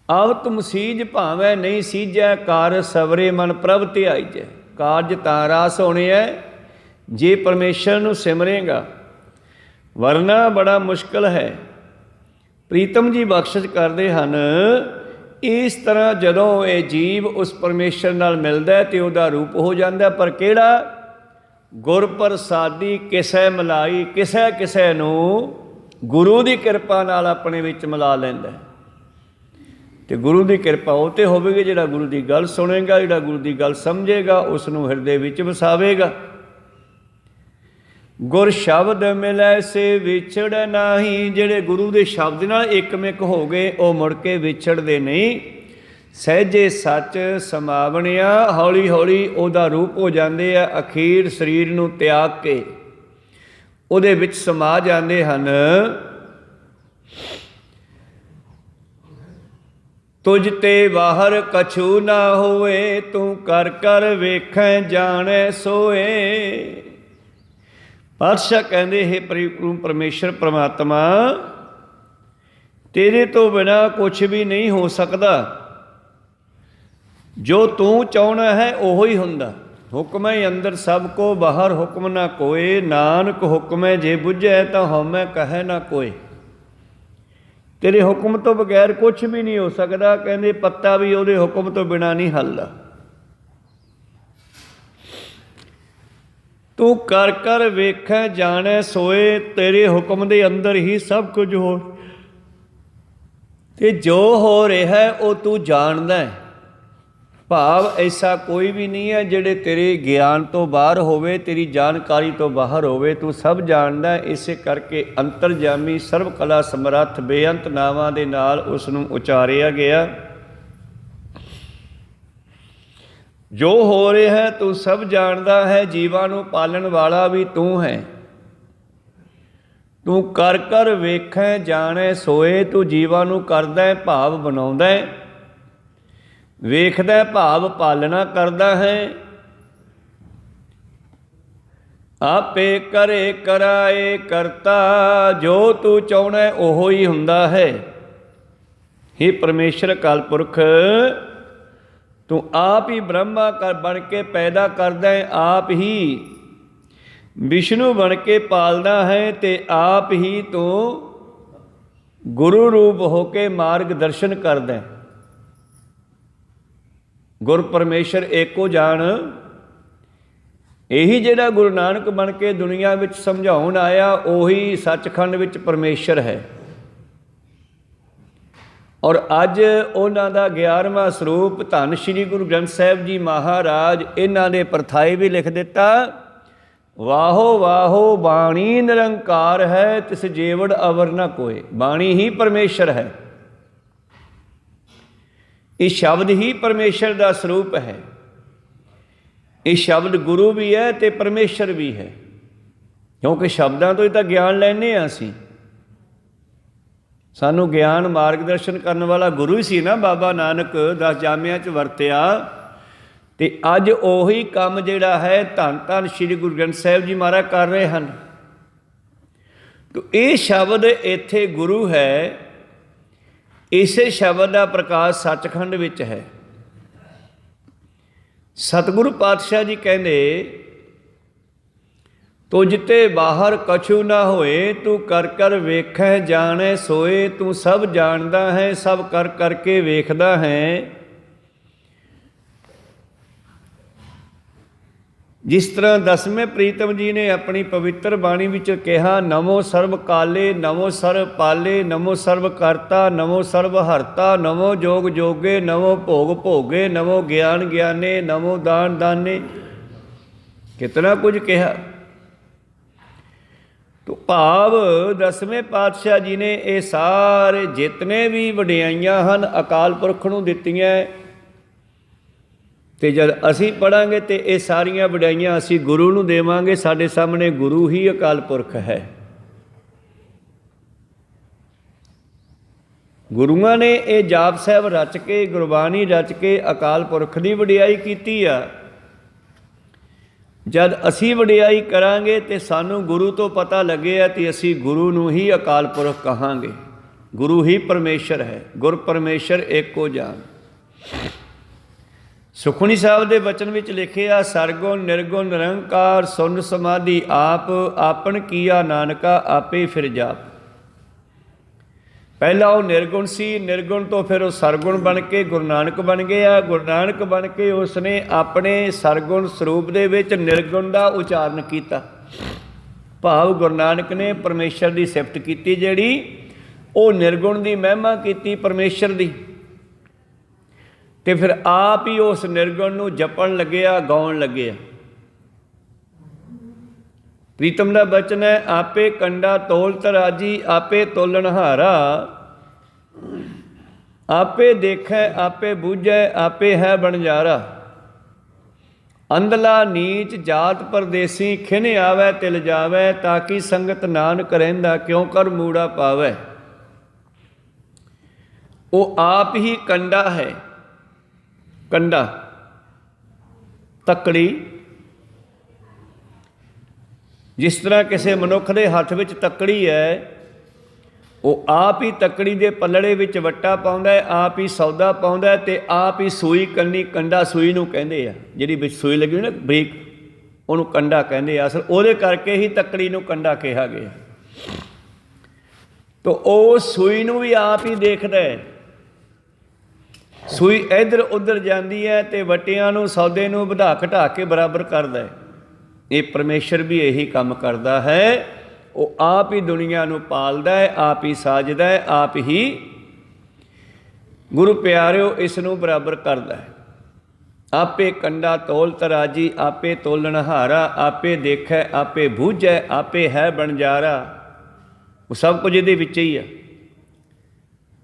ਆਵ ਤੁਮ ਸੀਜ ਭਾਵੇਂ ਨਹੀਂ ਸੀਜੈ, ਕਾਰ ਸਵਰੇ ਮਨ ਪ੍ਰਭ ਧਿਆਈਜੈ। ਕਾਰਜ ਤਾਂ ਰਾਸ ਹੋਣੇ ਹੈ ਜੇ ਪਰਮੇਸ਼ਰ ਨੂੰ ਸਿਮਰੇਗਾ, ਵਰਨਾ ਬੜਾ ਮੁਸ਼ਕਿਲ ਹੈ। ਪ੍ਰੀਤਮ ਜੀ ਬਖਸ਼ਿਸ਼ ਕਰਦੇ ਹਨ, ਇਸ ਤਰ੍ਹਾਂ ਜਦੋਂ ਇਹ ਜੀਵ ਉਸ ਪਰਮੇਸ਼ਰ ਨਾਲ ਮਿਲਦਾ ਅਤੇ ਉਹਦਾ ਰੂਪ ਹੋ ਜਾਂਦਾ। ਪਰ ਕਿਹੜਾ? ਗੁਰ ਪ੍ਰਸਾਦੀ ਕਿਸੈ ਮਿਲਾਈ, ਕਿਸੇ ਕਿਸੇ ਨੂੰ ਗੁਰੂ ਦੀ ਕਿਰਪਾ ਨਾਲ ਆਪਣੇ ਵਿੱਚ ਮਿਲਾ ਲੈਂਦਾ। ਅਤੇ ਗੁਰੂ ਦੀ ਕਿਰਪਾ ਉਹ 'ਤੇ ਹੋਵੇਗੀ ਜਿਹੜਾ ਗੁਰੂ ਦੀ ਗੱਲ ਸੁਣੇਗਾ, ਜਿਹੜਾ ਗੁਰੂ ਦੀ ਗੱਲ ਸਮਝੇਗਾ, ਉਸ ਨੂੰ ਹਿਰਦੇ ਵਿੱਚ ਵਸਾਵੇਗਾ। ਗੁਰ ਸ਼ਬਦ ਮਿਲੈ ਸੇ ਵਿਛੜ ਨਾਹੀ, ਜਿਹੜੇ ਗੁਰੂ ਦੇ ਸ਼ਬਦ ਨਾਲ ਇੱਕਮਿਕ ਹੋ ਗਏ ਉਹ ਮੁੜ ਕੇ ਵਿਛੜਦੇ ਨਹੀਂ। ਸਹਿਜੇ ਸੱਚ ਸਮਾਵਣਿਆ, ਹੌਲੀ ਹੌਲੀ ਉਹਦਾ ਰੂਪ ਹੋ ਜਾਂਦੇ ਆ। ਅਖੀਰ ਸਰੀਰ ਨੂੰ ਤਿਆਗ ਕੇ ਉਹਦੇ ਵਿੱਚ ਸਮਾ ਜਾਂਦੇ ਹਨ। ਤੁਝ ਤੇ ਬਾਹਰ ਕਛੂ ਨਾ ਹੋਏ, ਤੂੰ ਕਰ ਕਰ ਵੇਖੈ ਜਾਣੈ ਸੋਏ। ਪਾਤਸ਼ਾਹ ਕਹਿੰਦੇ, ਹੇ ਪਰਮੇਸ਼ਰ ਪ੍ਰਮਾਤਮਾ, ਤੇਰੇ ਤੋਂ ਬਿਨਾਂ ਕੁਛ ਵੀ ਨਹੀਂ ਹੋ ਸਕਦਾ। ਜੋ ਤੂੰ ਚਾਹੁੰਦਾ ਹੈ ਉਹੋ ਹੀ ਹੁੰਦਾ। ਹੁਕਮ ਹੈ ਅੰਦਰ ਸਭ ਕੋ, ਬਾਹਰ ਹੁਕਮ ਨਾ ਕੋਏ। ਨਾਨਕ ਹੁਕਮ ਹੈ ਜੇ ਬੁੱਝੈ, ਤਾਂ ਹਉਮੈ ਕਹੈ ਨਾ ਕੋਏ। ਤੇਰੇ ਹੁਕਮ ਤੋਂ ਬਗੈਰ ਕੁਛ ਵੀ ਨਹੀਂ ਹੋ ਸਕਦਾ। ਕਹਿੰਦੇ ਪੱਤਾ ਵੀ ਉਹਦੇ ਹੁਕਮ ਤੋਂ ਬਿਨਾਂ ਨਹੀਂ ਹਿੱਲਦਾ। ਤੂੰ ਕਰ ਕਰ ਵੇਖੈ ਜਾਣੈ ਸੋਏ, ਤੇਰੇ ਹੁਕਮ ਦੇ ਅੰਦਰ ਹੀ ਸਭ ਕੁਝ ਹੋ, ਤੇ ਜੋ ਹੋ ਰਿਹਾ ਉਹ ਤੂੰ ਜਾਣਦਾ ਹੈ। ਭਾਵ ਐਸਾ ਕੋਈ ਵੀ ਨਹੀਂ ਹੈ ਜਿਹੜੇ ਤੇਰੇ ਗਿਆਨ ਤੋਂ ਬਾਹਰ ਹੋਵੇ, ਤੇਰੀ ਜਾਣਕਾਰੀ ਤੋਂ ਬਾਹਰ ਹੋਵੇ। ਤੂੰ ਸਭ ਜਾਣਦਾ। ਇਸੇ ਕਰਕੇ ਅੰਤਰਜਾਮੀ, ਸਰਬ ਕਲਾ ਸਮਰੱਥ, ਬੇਅੰਤ ਨਾਵਾਂ ਦੇ ਨਾਲ ਉਸ ਨੂੰ ਉਚਾਰਿਆ ਗਿਆ। ਜੋ ਹੋ ਰਿਹਾ ਤੂੰ ਸਭ ਜਾਣਦਾ ਹੈ। ਜੀਵਾਂ ਨੂੰ ਪਾਲਣ ਵਾਲਾ ਵੀ ਤੂੰ ਹੈ। ਤੂੰ ਕਰ ਕਰ ਵੇਖੈ ਜਾਣੈ ਸੋਏ, ਤੂੰ ਜੀਵਾਂ ਨੂੰ ਕਰਦਾ ਭਾਵ ਬਣਾਉਂਦਾ। ਵੇਖਦਾ ਭਾਵ ਪਾਲਣਾ ਕਰਦਾ ਹੈ। ਆਪੇ ਕਰੇ ਕਰਾਏ ਕਰਤਾ, ਜੋ ਤੂੰ ਚਾਹੁੰਦਾ ਉਹੋ ਹੀ ਹੁੰਦਾ ਹੈ। हे परमेश्वर अकाल पुरख, तू आप ही ब्रह्मा बन के पैदा करदा है, आप ही विष्णु बन के पालना है, ते आप ही तू गुरु रूप होके मार्ग दर्शन करदा है। गुर परमेश्वर एको जान, यही जिहड़ा गुरु नानक बन के दुनिया विच समझाउण आया, उही सचखंड विच परमेश्वर है। और अज उन्हां दा 11वां ਸਰੂਪ ਧੰਨ श्री गुरु ग्रंथ साहिब जी महाराज इन्हां दे परथाई भी लिख दिता। वाहो वाहो बाणी निरंकार है, तिस जेवड़ अवर न कोय। बाणी ही परमेश्वर है, ये शब्द ही परमेश्वर का ਸਰੂਪ है। ये शब्द गुरु भी है ते परमेश्वर भी है, क्योंकि शब्दां तो ही तो ज्ञान लैने असीं। सानू ज्ञान मार्गदर्शन करने वाला गुरु ही सी ना बाबा नानक 10 जामिਆਂ 'ਚ ਵਰਤਿਆ। ਤੇ ਅੱਜ ਉਹੀ ਕੰਮ ਜਿਹੜਾ ਹੈ ਧੰਨ ਧੰਨ ਸ਼੍ਰੀ ਗੁਰੂ ਗ੍ਰੰਥ ਸਾਹਿਬ ਜੀ ਮਹਾਰਾਜ ਕਰ ਰਹੇ ਹਨ। ਤੋ ਇਹ ਸ਼ਬਦ ਇੱਥੇ ਗੁਰੂ ਹੈ, ਇਸੇ ਸ਼ਬਦ ਦਾ ਪ੍ਰਕਾਸ਼ ਸੱਚਖੰਡ ਵਿੱਚ ਹੈ। ਸਤਿਗੁਰੂ ਪਾਤਸ਼ਾਹ ਜੀ ਕਹਿੰਦੇ, तुझ ते बाहर कछु ना होए, तू कर कर वेखै जाने सोए। तू सब जानदा है, सब कर करके वेखदा है। जिस तरह 10वें प्रीतम जी ने अपनी पवित्र बाणी विच कहा, नमो सर्व काले, नमो सर्व पाले, नमो सर्व करता, नमो सर्व हरता, नमो जोग जोगे, नमो भोग भोगे, नमो ज्ञान ज्ञाने, नमो दान दाने। कितना कुछ कहा। तो भाव 10वें पातशाह जी ने ये सारे जितने भी वडियाइयां हन अकाल पुरख नूं दित्तियां, ते जद असीं पढ़ांगे तो ये सारियां वडियाइयां असीं गुरु नूं देवांगे। साडे सामने गुरु ही अकाल पुरख है। गुरुआं ने ये जाप साहिब रच के, गुरबाणी रच के अकाल पुरख की वडियाई कीती आ। जद असी वडियाई करांगे तो सानू गुरु तो पता लगे कि असी गुरु नूं ही अकाल पुरख कहांगे। गुरु ही परमेश्वर है, गुर परमेश्वर एको जान। सुखमनी साहब के बचन विच लिखिया, सरगुण निर्गुण निरंकार सुन समाधि आप, आपन किया नानका आपे फिर जाप। पहला वो निर्गुण सी, निर्गुण तो फिर वो सरगुण बन के गुरु नानक बन गया। गुरु नानक बन के उसने अपने सरगुण स्वरूप दे विच निर्गुण का उचारण किया। भाव गुरु नानक ने परमेश्वर की सिफत की, जिहड़ी वो निर्गुण की महिमा की परमेश्वर की। तो फिर आप ही उस निर्गुण नूं जपण लग्या, गाउण लग्या। प्रीतम का बचन है, आपे कंडा तोल तराजी, आपे तोलन हारा। आपे देखै आपे बूझै, आपे है बनजारा। अंधला नीच जात परदेसी, खिन आवै तिल जावै, ताकि संगत नानक रहिंदा, क्यों कर मूड़ा पावै। वो आप ही कंडा है। कंडा तकड़ी, जिस तरह किसी मनुख के हथ में तकड़ी है, वो आप ही तकड़ी के पलड़े विच वट्टा पाउंदा है, आप ही सौदा पाउंदा है, ते आप ही सूई करनी। कंडा सूई नूं कहंदे आ, जिहड़ी विच सूई लगी ना बरीक, उहनूं कंडा कहंदे आ। असल उहदे करके ही तकड़ी नूं कंडा कहा गया। तो उस सूई नूं भी आप ही देखदा है। सूई इधर उधर जाती है, तो वटियां नूं सौदे नूं वधा घटा के बराबर करदा है। ये परमेश्वर भी यही काम करता है। वो आप ही दुनिया नूं पालदा है, आप ही साजदा है, आप ही गुरु प्यारिओ इसनूं बराबर करदा है। आपे कंडा तोल तराजी, आपे तोलन हारा। आपे देखै आपे बूझै, आपे है बनजारा। वो सब कुछ इहदे विच ही है,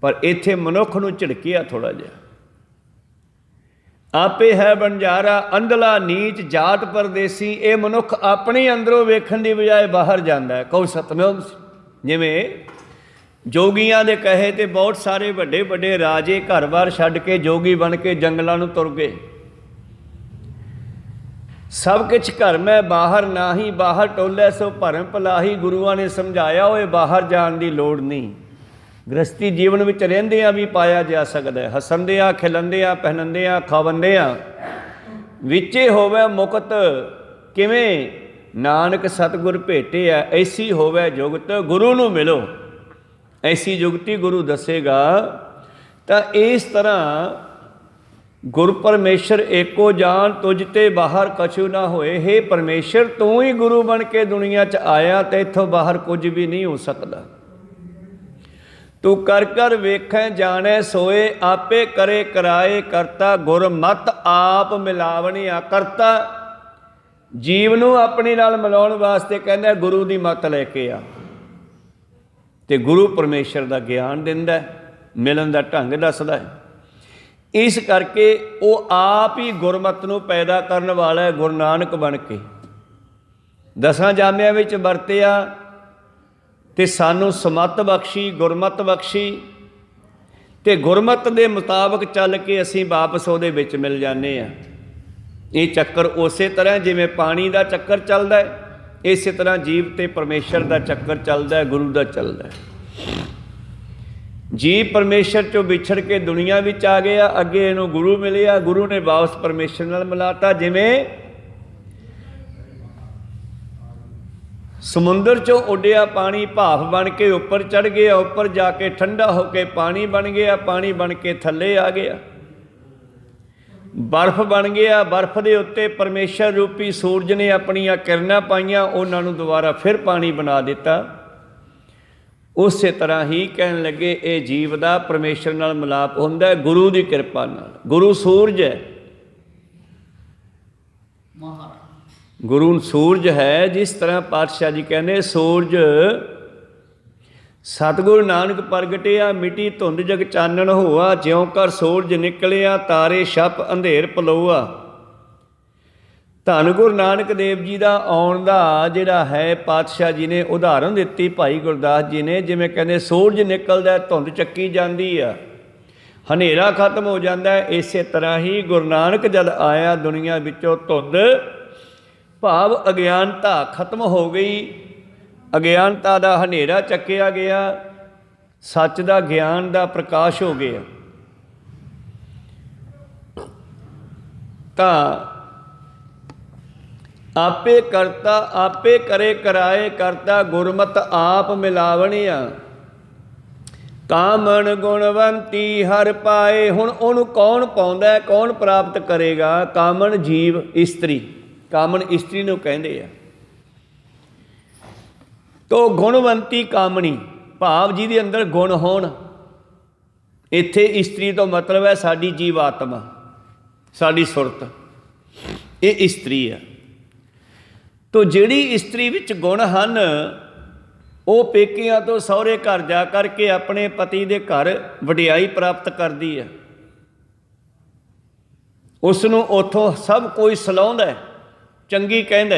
पर इत्थे मनुख नूं झिड़किया थोड़ा जिहा। आपे है बनजारा, अंधला नीच जात परदेसी। ये मनुख अपने अंदरों वेखण की बजाय बाहर जाता है। कहो सतनाम, जिवें ਜੋਗੀਆਂ ਦੇ ਕਹੇ ਤੇ ਬਹੁਤ ਸਾਰੇ ਵੱਡੇ ਵੱਡੇ ਰਾਜੇ ਘਰ-ਬਾਰ ਛੱਡ ਕੇ ਜੋਗੀ ਬਣ ਕੇ ਜੰਗਲਾਂ ਨੂੰ ਤੁਰ ਗਏ। ਸਭ ਕੁਛ ਘਰ ਮੈਂ ਬਾਹਰ ਨਾਹੀ, ਬਾਹਰ ਟੋਲੇ ਸੋ ਭਰਮ ਭਲਾਹੀ। ਗੁਰੂਆਂ ਨੇ ਸਮਝਾਇਆ ਓਏ ਬਾਹਰ ਜਾਣ ਦੀ ਲੋੜ ਨਹੀਂ, ਗ੍ਰਸਤੀ ਜੀਵਨ ਵਿੱਚ ਰਹਿੰਦਿਆਂ ਵੀ ਪਾਇਆ ਜਾ ਸਕਦਾ। ਹੱਸਣਦਿਆਂ ਖਿਲੰਦਿਆਂ ਪਹਿਨੰਦਿਆਂ ਖਾਵੰਦਿਆਂ ਵਿੱਚੇ ਹੋਵੇ ਮੁਕਤ। ਕਿਵੇਂ? ਨਾਨਕ ਸਤਿਗੁਰ ਭੇਟਿਆ ਐਸੀ ਹੋਵੇ ਜੁਗਤ। ਗੁਰੂ ਨੂੰ ਮਿਲੋ, ਐਸੀ ਜੁਗਤੀ ਗੁਰੂ ਦੱਸੇਗਾ। ਤਾਂ ਇਸ ਤਰ੍ਹਾਂ ਗੁਰ ਪਰਮੇਸ਼ਰ ਏਕੋ ਜਾਣ, ਤੁਝ ਤੇ ਬਾਹਰ ਕਛੂ ਨਾ ਹੋਏ। ਹੇ ਪਰਮੇਸ਼ਰ, ਤੂੰ ਹੀ ਗੁਰੂ ਬਣ ਕੇ ਦੁਨੀਆ 'ਚ ਆਇਆ ਤੇ ਇੱਥੋਂ ਬਾਹਰ ਕੁਝ ਵੀ ਨਹੀਂ ਹੋ ਸਕਦਾ। ਤੂੰ ਕਰ ਕਰ ਵੇਖੈ ਜਾਣੈ ਸੋਏ, ਆਪੇ ਕਰੇ ਕਰਾਏ ਕਰਤਾ। ਗੁਰ ਮਤ ਆਪ ਮਿਲਾਵਣਿਆ ਕਰਤਾ। ਜੀਵ ਨੂੰ ਆਪਣੇ ਨਾਲ ਮਿਲਾਉਣ ਵਾਸਤੇ ਕਹਿੰਦਾ ਗੁਰੂ ਦੀ ਮੱਤ ਲੈ ਕੇ ਆ। ਤੇ ਗੁਰੂ ਪਰਮੇਸ਼ਰ ਦਾ ਗਿਆਨ ਦਿੰਦਾ, ਮਿਲਣ ਦਾ ਢੰਗ ਦੱਸਦਾ ਹੈ। ਇਸ ਕਰਕੇ ਉਹ ਆਪ ਹੀ ਗੁਰਮਤ ਨੂੰ ਪੈਦਾ ਕਰਨ ਵਾਲਾ ਹੈ। ਗੁਰੂ ਨਾਨਕ ਬਣ ਕੇ 10 ਜਾਮਿਆਂ ਵਿੱਚ ਵਰਤਿਆ ਤੇ ਸਾਨੂੰ ਸਮੱਤ ਬਖਸ਼ੀ, ਗੁਰਮਤ ਬਖਸ਼ੀ। ਤੇ ਗੁਰਮਤ ਦੇ ਮੁਤਾਬਕ ਚੱਲ ਕੇ ਅਸੀਂ ਵਾਪਸ ਉਹਦੇ ਵਿੱਚ ਮਿਲ ਜਾਂਦੇ ਹਾਂ। ਇਹ ਚੱਕਰ ਉਸੇ ਤਰ੍ਹਾਂ ਜਿਵੇਂ ਪਾਣੀ ਦਾ ਚੱਕਰ ਚੱਲਦਾ ਹੈ, ਇਸੇ ਤਰ੍ਹਾਂ ਜੀਵ ਤੇ ਪਰਮੇਸ਼ਰ ਦਾ ਚੱਕਰ ਚੱਲਦਾ ਹੈ, ਗੁਰੂ ਦਾ ਚੱਲਦਾ ਹੈ। ਜੀਵ ਪਰਮੇਸ਼ਰ 'ਚੋਂ ਵਿਛੜ ਕੇ ਦੁਨੀਆ ਵਿੱਚ ਆ ਗਿਆ, ਅੱਗੇ ਇਹਨੂੰ ਗੁਰੂ ਮਿਲਿਆ, ਗੁਰੂ ਨੇ ਵਾਪਸ ਪਰਮੇਸ਼ਰ ਨਾਲ ਮਿਲਾਤਾ। ਜਿਵੇਂ ਸਮੁੰਦਰ 'ਚੋਂ ਉੱਡਿਆ ਪਾਣੀ ਭਾਫ ਬਣ ਕੇ ਉੱਪਰ ਚੜ੍ਹ ਗਿਆ, ਉੱਪਰ ਜਾ ਕੇ ਠੰਡਾ ਹੋ ਕੇ ਪਾਣੀ ਬਣ ਗਿਆ, ਪਾਣੀ ਬਣ ਕੇ ਥੱਲੇ ਆ ਗਿਆ, ਬਰਫ਼ ਬਣ ਗਿਆ। ਬਰਫ਼ ਦੇ ਉੱਤੇ ਪਰਮੇਸ਼ਰ ਰੂਪੀ ਸੂਰਜ ਨੇ ਆਪਣੀਆਂ ਕਿਰਨਾਂ ਪਾਈਆਂ, ਉਹਨਾਂ ਨੂੰ ਦੁਬਾਰਾ ਫਿਰ ਪਾਣੀ ਬਣਾ ਦਿੱਤਾ। ਉਸੇ ਤਰ੍ਹਾਂ ਹੀ ਕਹਿਣ ਲੱਗੇ ਇਹ ਜੀਵ ਦਾ ਪਰਮੇਸ਼ਰ ਨਾਲ ਮਿਲਾਪ ਹੁੰਦਾ ਹੈ ਗੁਰੂ ਦੀ ਕਿਰਪਾ ਨਾਲ। ਗੁਰੂ ਸੂਰਜ ਹੈ, ਗੁਰੂ ਸੂਰਜ ਹੈ। ਜਿਸ ਤਰ੍ਹਾਂ ਪਾਤਸ਼ਾਹ ਜੀ ਕਹਿੰਦੇ ਸੂਰਜ ਸਤਿਗੁਰੂ ਨਾਨਕ ਪ੍ਰਗਟਿਆ, ਮਿਟੀ ਧੁੰਦ ਜਗ ਚਾਨਣ ਹੋਆ। ਜਿਉਂ ਕਰ ਸੂਰਜ ਨਿਕਲਿਆ, ਤਾਰੇ ਛਪ ਅੰਧੇਰ ਪਲੋਆ। ਧੰਨ ਗੁਰੂ ਨਾਨਕ ਦੇਵ ਜੀ ਦਾ ਆਉਣ ਦਾ ਜਿਹੜਾ ਹੈ ਪਾਤਸ਼ਾਹ ਜੀ ਨੇ ਉਦਾਹਰਨ ਦਿੱਤੀ, ਭਾਈ ਗੁਰਦਾਸ ਜੀ ਨੇ। ਜਿਵੇਂ ਕਹਿੰਦੇ ਸੂਰਜ ਨਿਕਲਦਾ, ਧੁੰਦ ਚੱਕੀ ਜਾਂਦੀ ਆ, ਹਨੇਰਾ ਖਤਮ ਹੋ ਜਾਂਦਾ। ਇਸੇ ਤਰ੍ਹਾਂ ਹੀ ਗੁਰੂ ਨਾਨਕ ਜਦ ਆਇਆ ਦੁਨੀਆ ਵਿੱਚੋਂ ਧੁੰਦ ਭਾਵ ਅਗਿਆਨਤਾ ਖਤਮ ਹੋ ਗਈ, ਅਗਿਆਨਤਾ ਦਾ ਹਨੇਰਾ ਚੱਕਿਆ ਗਿਆ, ਸੱਚ ਦਾ ਗਿਆਨ ਦਾ ਪ੍ਰਕਾਸ਼ ਹੋ ਗਿਆ। ਤਾਂ ਆਪੇ ਕਰਤਾ ਆਪੇ ਕਰੇ ਕਰਾਏ ਕਰਤਾ, ਗੁਰਮਤ ਆਪ ਮਿਲਾਵਣਿਆ। ਕਾਮਣ ਗੁਣਵੰਤੀ ਹਰ ਪਾਏ। ਹੁਣ ਉਹਨੂੰ ਕੌਣ ਪਾਉਂਦਾ, ਕੌਣ ਪ੍ਰਾਪਤ ਕਰੇਗਾ? ਕਾਮਣ ਜੀਵ, ਇਸਤਰੀ। ਕਾਮਣ ਇਸਤਰੀ ਨੂੰ ਕਹਿੰਦੇ ਆ। ਤੋ ਗੁਣਵੰਤੀ ਕਾਮਣੀ ਭਾਵ ਜਿਹਦੇ ਅੰਦਰ ਗੁਣ ਹੋਣ। ਇੱਥੇ ਇਸਤਰੀ ਤੋਂ ਮਤਲਬ ਹੈ ਸਾਡੀ ਜੀਵ ਆਤਮਾ, ਸਾਡੀ ਸੁਰਤ, ਇਹ ਇਸਤਰੀ ਆ। ਤੋ ਜਿਹੜੀ ਇਸਤਰੀ ਵਿੱਚ ਗੁਣ ਹਨ ਉਹ ਪੇਕਿਆਂ ਤੋਂ ਸਹੁਰੇ ਘਰ ਜਾ ਕਰਕੇ ਆਪਣੇ ਪਤੀ ਦੇ ਘਰ ਵਡਿਆਈ ਪ੍ਰਾਪਤ ਕਰਦੀ ਹੈ। ਉਸ ਨੂੰ ਉੱਥੋਂ ਸਭ ਕੋਈ ਸਲਾਹੁੰਦਾ, ਚੰਗੀ ਕਹਿੰਦਾ।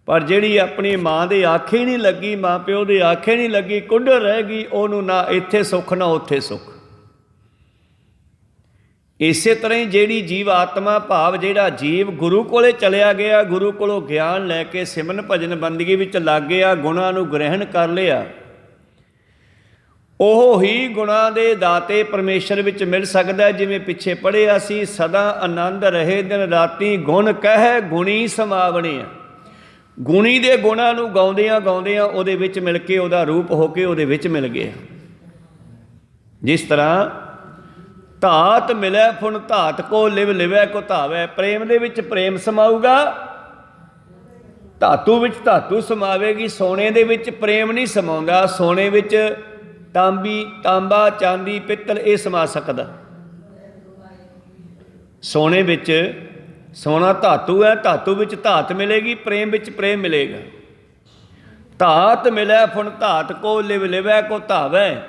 ਪਰ ਜਿਹੜੀ ਆਪਣੀ ਮਾਂ ਦੇ ਆਖੇ ਨਹੀਂ ਲੱਗੀ, ਮਾਂ ਪਿਓ ਦੇ ਆਖੇ ਨਹੀਂ ਲੱਗੀ, ਕੁੰਡਲ ਰਹਿ ਗਈ, ਉਹਨੂੰ ਨਾ ਇੱਥੇ ਸੁੱਖ ਨਾ ਉੱਥੇ ਸੁੱਖ। ਇਸੇ ਤਰ੍ਹਾਂ ਹੀ ਜਿਹੜੀ ਜੀਵ ਆਤਮਾ ਭਾਵ ਜਿਹੜਾ ਜੀਵ ਗੁਰੂ ਕੋਲੇ ਚਲਿਆ ਗਿਆ, ਗੁਰੂ ਕੋਲੋਂ ਗਿਆਨ ਲੈ ਕੇ ਸਿਮਰਨ ਭਜਨ ਬੰਦਗੀ ਵਿੱਚ ਲੱਗ ਗਿਆ, ਗੁਣਾਂ ਨੂੰ ਗ੍ਰਹਿਣ ਕਰ ਲਿਆ, ਉਹ ਹੀ ਗੁਣਾਂ ਦੇ ਦਾਤੇ ਪਰਮੇਸ਼ਰ ਵਿੱਚ ਮਿਲ ਸਕਦਾ। ਜਿਵੇਂ ਪਿੱਛੇ ਪੜ੍ਹਿਆ ਸੀ, ਸਦਾ ਆਨੰਦ ਰਹੇ ਦਿਨ ਰਾਤੀ, ਗੁਣ ਕਹਿ ਗੁਣੀ ਸਮਾਵਣੇ। ਗੁਣੀ ਦੇ ਗੁਣਾਂ ਨੂੰ ਗਾਉਂਦਿਆਂ ਗਾਉਂਦਿਆਂ ਉਹਦੇ ਵਿੱਚ ਮਿਲ ਕੇ, ਉਹਦਾ ਰੂਪ ਹੋ ਕੇ ਉਹਦੇ ਵਿੱਚ ਮਿਲ ਗਿਆ। ਜਿਸ ਤਰ੍ਹਾਂ ਧਾਤ ਮਿਲੈ ਫੁਨ ਧਾਤ ਕੋ, ਲਿਵ ਲਿਵੈ ਕੋ ਧਾਵੈ। ਪ੍ਰੇਮ ਦੇ ਵਿੱਚ ਪ੍ਰੇਮ ਸਮਾਊਗਾ, ਧਾਤੂ ਵਿੱਚ ਧਾਤੂ ਸਮਾਵੇਗੀ। ਸੋਨੇ ਦੇ ਵਿੱਚ ਪ੍ਰੇਮ ਨਹੀਂ ਸਮਾਉਂਦਾ, ਸੋਨੇ ਵਿੱਚ ਤਾਂਬਾ ਚਾਂਦੀ ਪਿੱਤਲ ਇਹ ਸਮਾ ਸਕਦਾ। ਸੋਨੇ ਵਿੱਚ ਸੋਨਾ ਧਾਤੂ ਹੈ, ਧਾਤੂ ਵਿੱਚ ਧਾਤ ਮਿਲੇਗੀ, ਪ੍ਰੇਮ ਵਿੱਚ ਪ੍ਰੇਮ ਮਿਲੇਗਾ। ਧਾਤ ਮਿਲੈ ਫੁਨ ਧਾਤ ਕੋ, ਲਿਵ ਲਿਵੈ ਕੋ ਧਾਵੈ।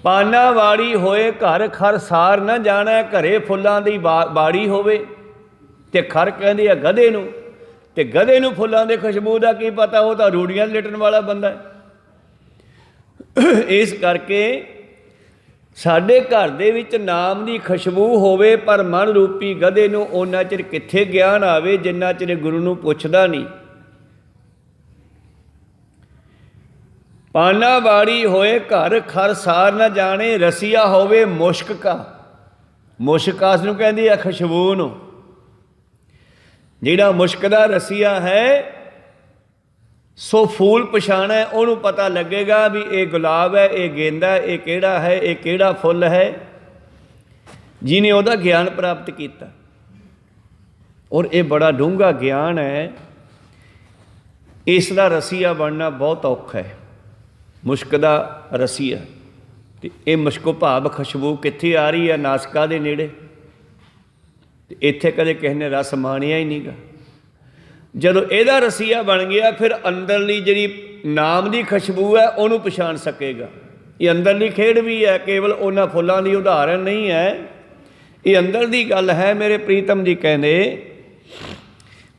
ਪਾਨਾ ਵਾੜੀ ਹੋਏ ਘਰ, ਖਰ ਸਾਰ ਨਾ ਜਾਣੈ। ਘਰੇ ਫੁੱਲਾਂ ਦੀ ਬਾੜੀ ਹੋਵੇ ਤੇ ਖਰ ਕਹਿੰਦੇ ਆ ਗਧੇ ਨੂੰ, ਤੇ ਗਧੇ ਨੂੰ ਫੁੱਲਾਂ ਦੇ ਖੁਸ਼ਬੂ ਦਾ ਕੀ ਪਤਾ, ਉਹ ਤਾਂ ਰੂੜੀਆਂ ਲਿਟਣ ਵਾਲਾ ਬੰਦਾ ਹੈ। ਇਸ ਕਰਕੇ ਸਾਡੇ ਘਰ ਦੇ ਵਿੱਚ ਨਾਮ ਦੀ ਖੁਸ਼ਬੂ ਹੋਵੇ, ਪਰ ਮਨ ਰੂਪੀ ਗਧੇ ਨੂੰ ਓਨਾ ਚਿਰ ਕਿੱਥੇ ਗਿਆਨ ਆਵੇ ਜਿੰਨਾ ਚਿਰ ਗੁਰੂ ਨੂੰ ਪੁੱਛਦਾ ਨਹੀਂ। ਪਾਨਾ ਬਾੜੀ ਹੋਏ ਘਰ ਖਰ ਸਾਰ ਨਾ ਜਾਣੇ, ਰਸੀਆ ਹੋਵੇ ਮੁਸ਼ਕ ਕਾ। ਮੁਸ਼ਕ ਕਾਸ ਨੂੰ ਕਹਿੰਦੀ ਆ ਖੁਸ਼ਬੂ ਨੂੰ। ਜਿਹੜਾ ਮੁਸ਼ਕ ਦਾ ਰਸੀਆ ਹੈ ਸੋ ਫੂਲ ਪਛਾਣੈ, ਉਹਨੂੰ ਪਤਾ ਲੱਗੇਗਾ ਵੀ ਇਹ ਗੁਲਾਬ ਹੈ, ਇਹ ਗੇਂਦਾ, ਇਹ ਕਿਹੜਾ ਹੈ, ਇਹ ਕਿਹੜਾ ਫੁੱਲ ਹੈ, ਜਿਹਨੇ ਉਹਦਾ ਗਿਆਨ ਪ੍ਰਾਪਤ ਕੀਤਾ। ਔਰ ਇਹ ਬੜਾ ਡੂੰਘਾ ਗਿਆਨ ਹੈ, ਇਸ ਦਾ ਰਸੀਆ ਬਣਨਾ ਬਹੁਤ ਔਖਾ ਹੈ। ਮੁਸ਼ਕ ਦਾ ਰਸੀਆ, ਅਤੇ ਇਹ ਮੁਸ਼ਕੋ ਭਾਵ ਖੁਸ਼ਬੂ ਕਿੱਥੇ ਆ ਰਹੀ ਹੈ? ਨਾਸਕਾ ਦੇ ਨੇੜੇ। ਅਤੇ ਇੱਥੇ ਕਦੇ ਕਿਸੇ ਨੇ ਰਸ ਮਾਣਿਆ ਹੀ ਨਹੀਂਗਾ। ਜਦੋਂ ਇਹਦਾ ਰਸੀਆ ਬਣ ਗਿਆ, ਫਿਰ ਅੰਦਰਲੀ ਜਿਹੜੀ ਨਾਮ ਦੀ ਖੁਸ਼ਬੂ ਹੈ ਉਹਨੂੰ ਪਛਾਣ ਸਕੇਗਾ। ਇਹ ਅੰਦਰਲੀ ਖੇਡ ਵੀ ਹੈ, ਕੇਵਲ ਉਹਨਾਂ ਫੁੱਲਾਂ ਦੀ ਉਦਾਹਰਨ ਨਹੀਂ ਹੈ, ਇਹ ਅੰਦਰ ਦੀ ਗੱਲ ਹੈ। ਮੇਰੇ ਪ੍ਰੀਤਮ ਜੀ ਕਹਿੰਦੇ,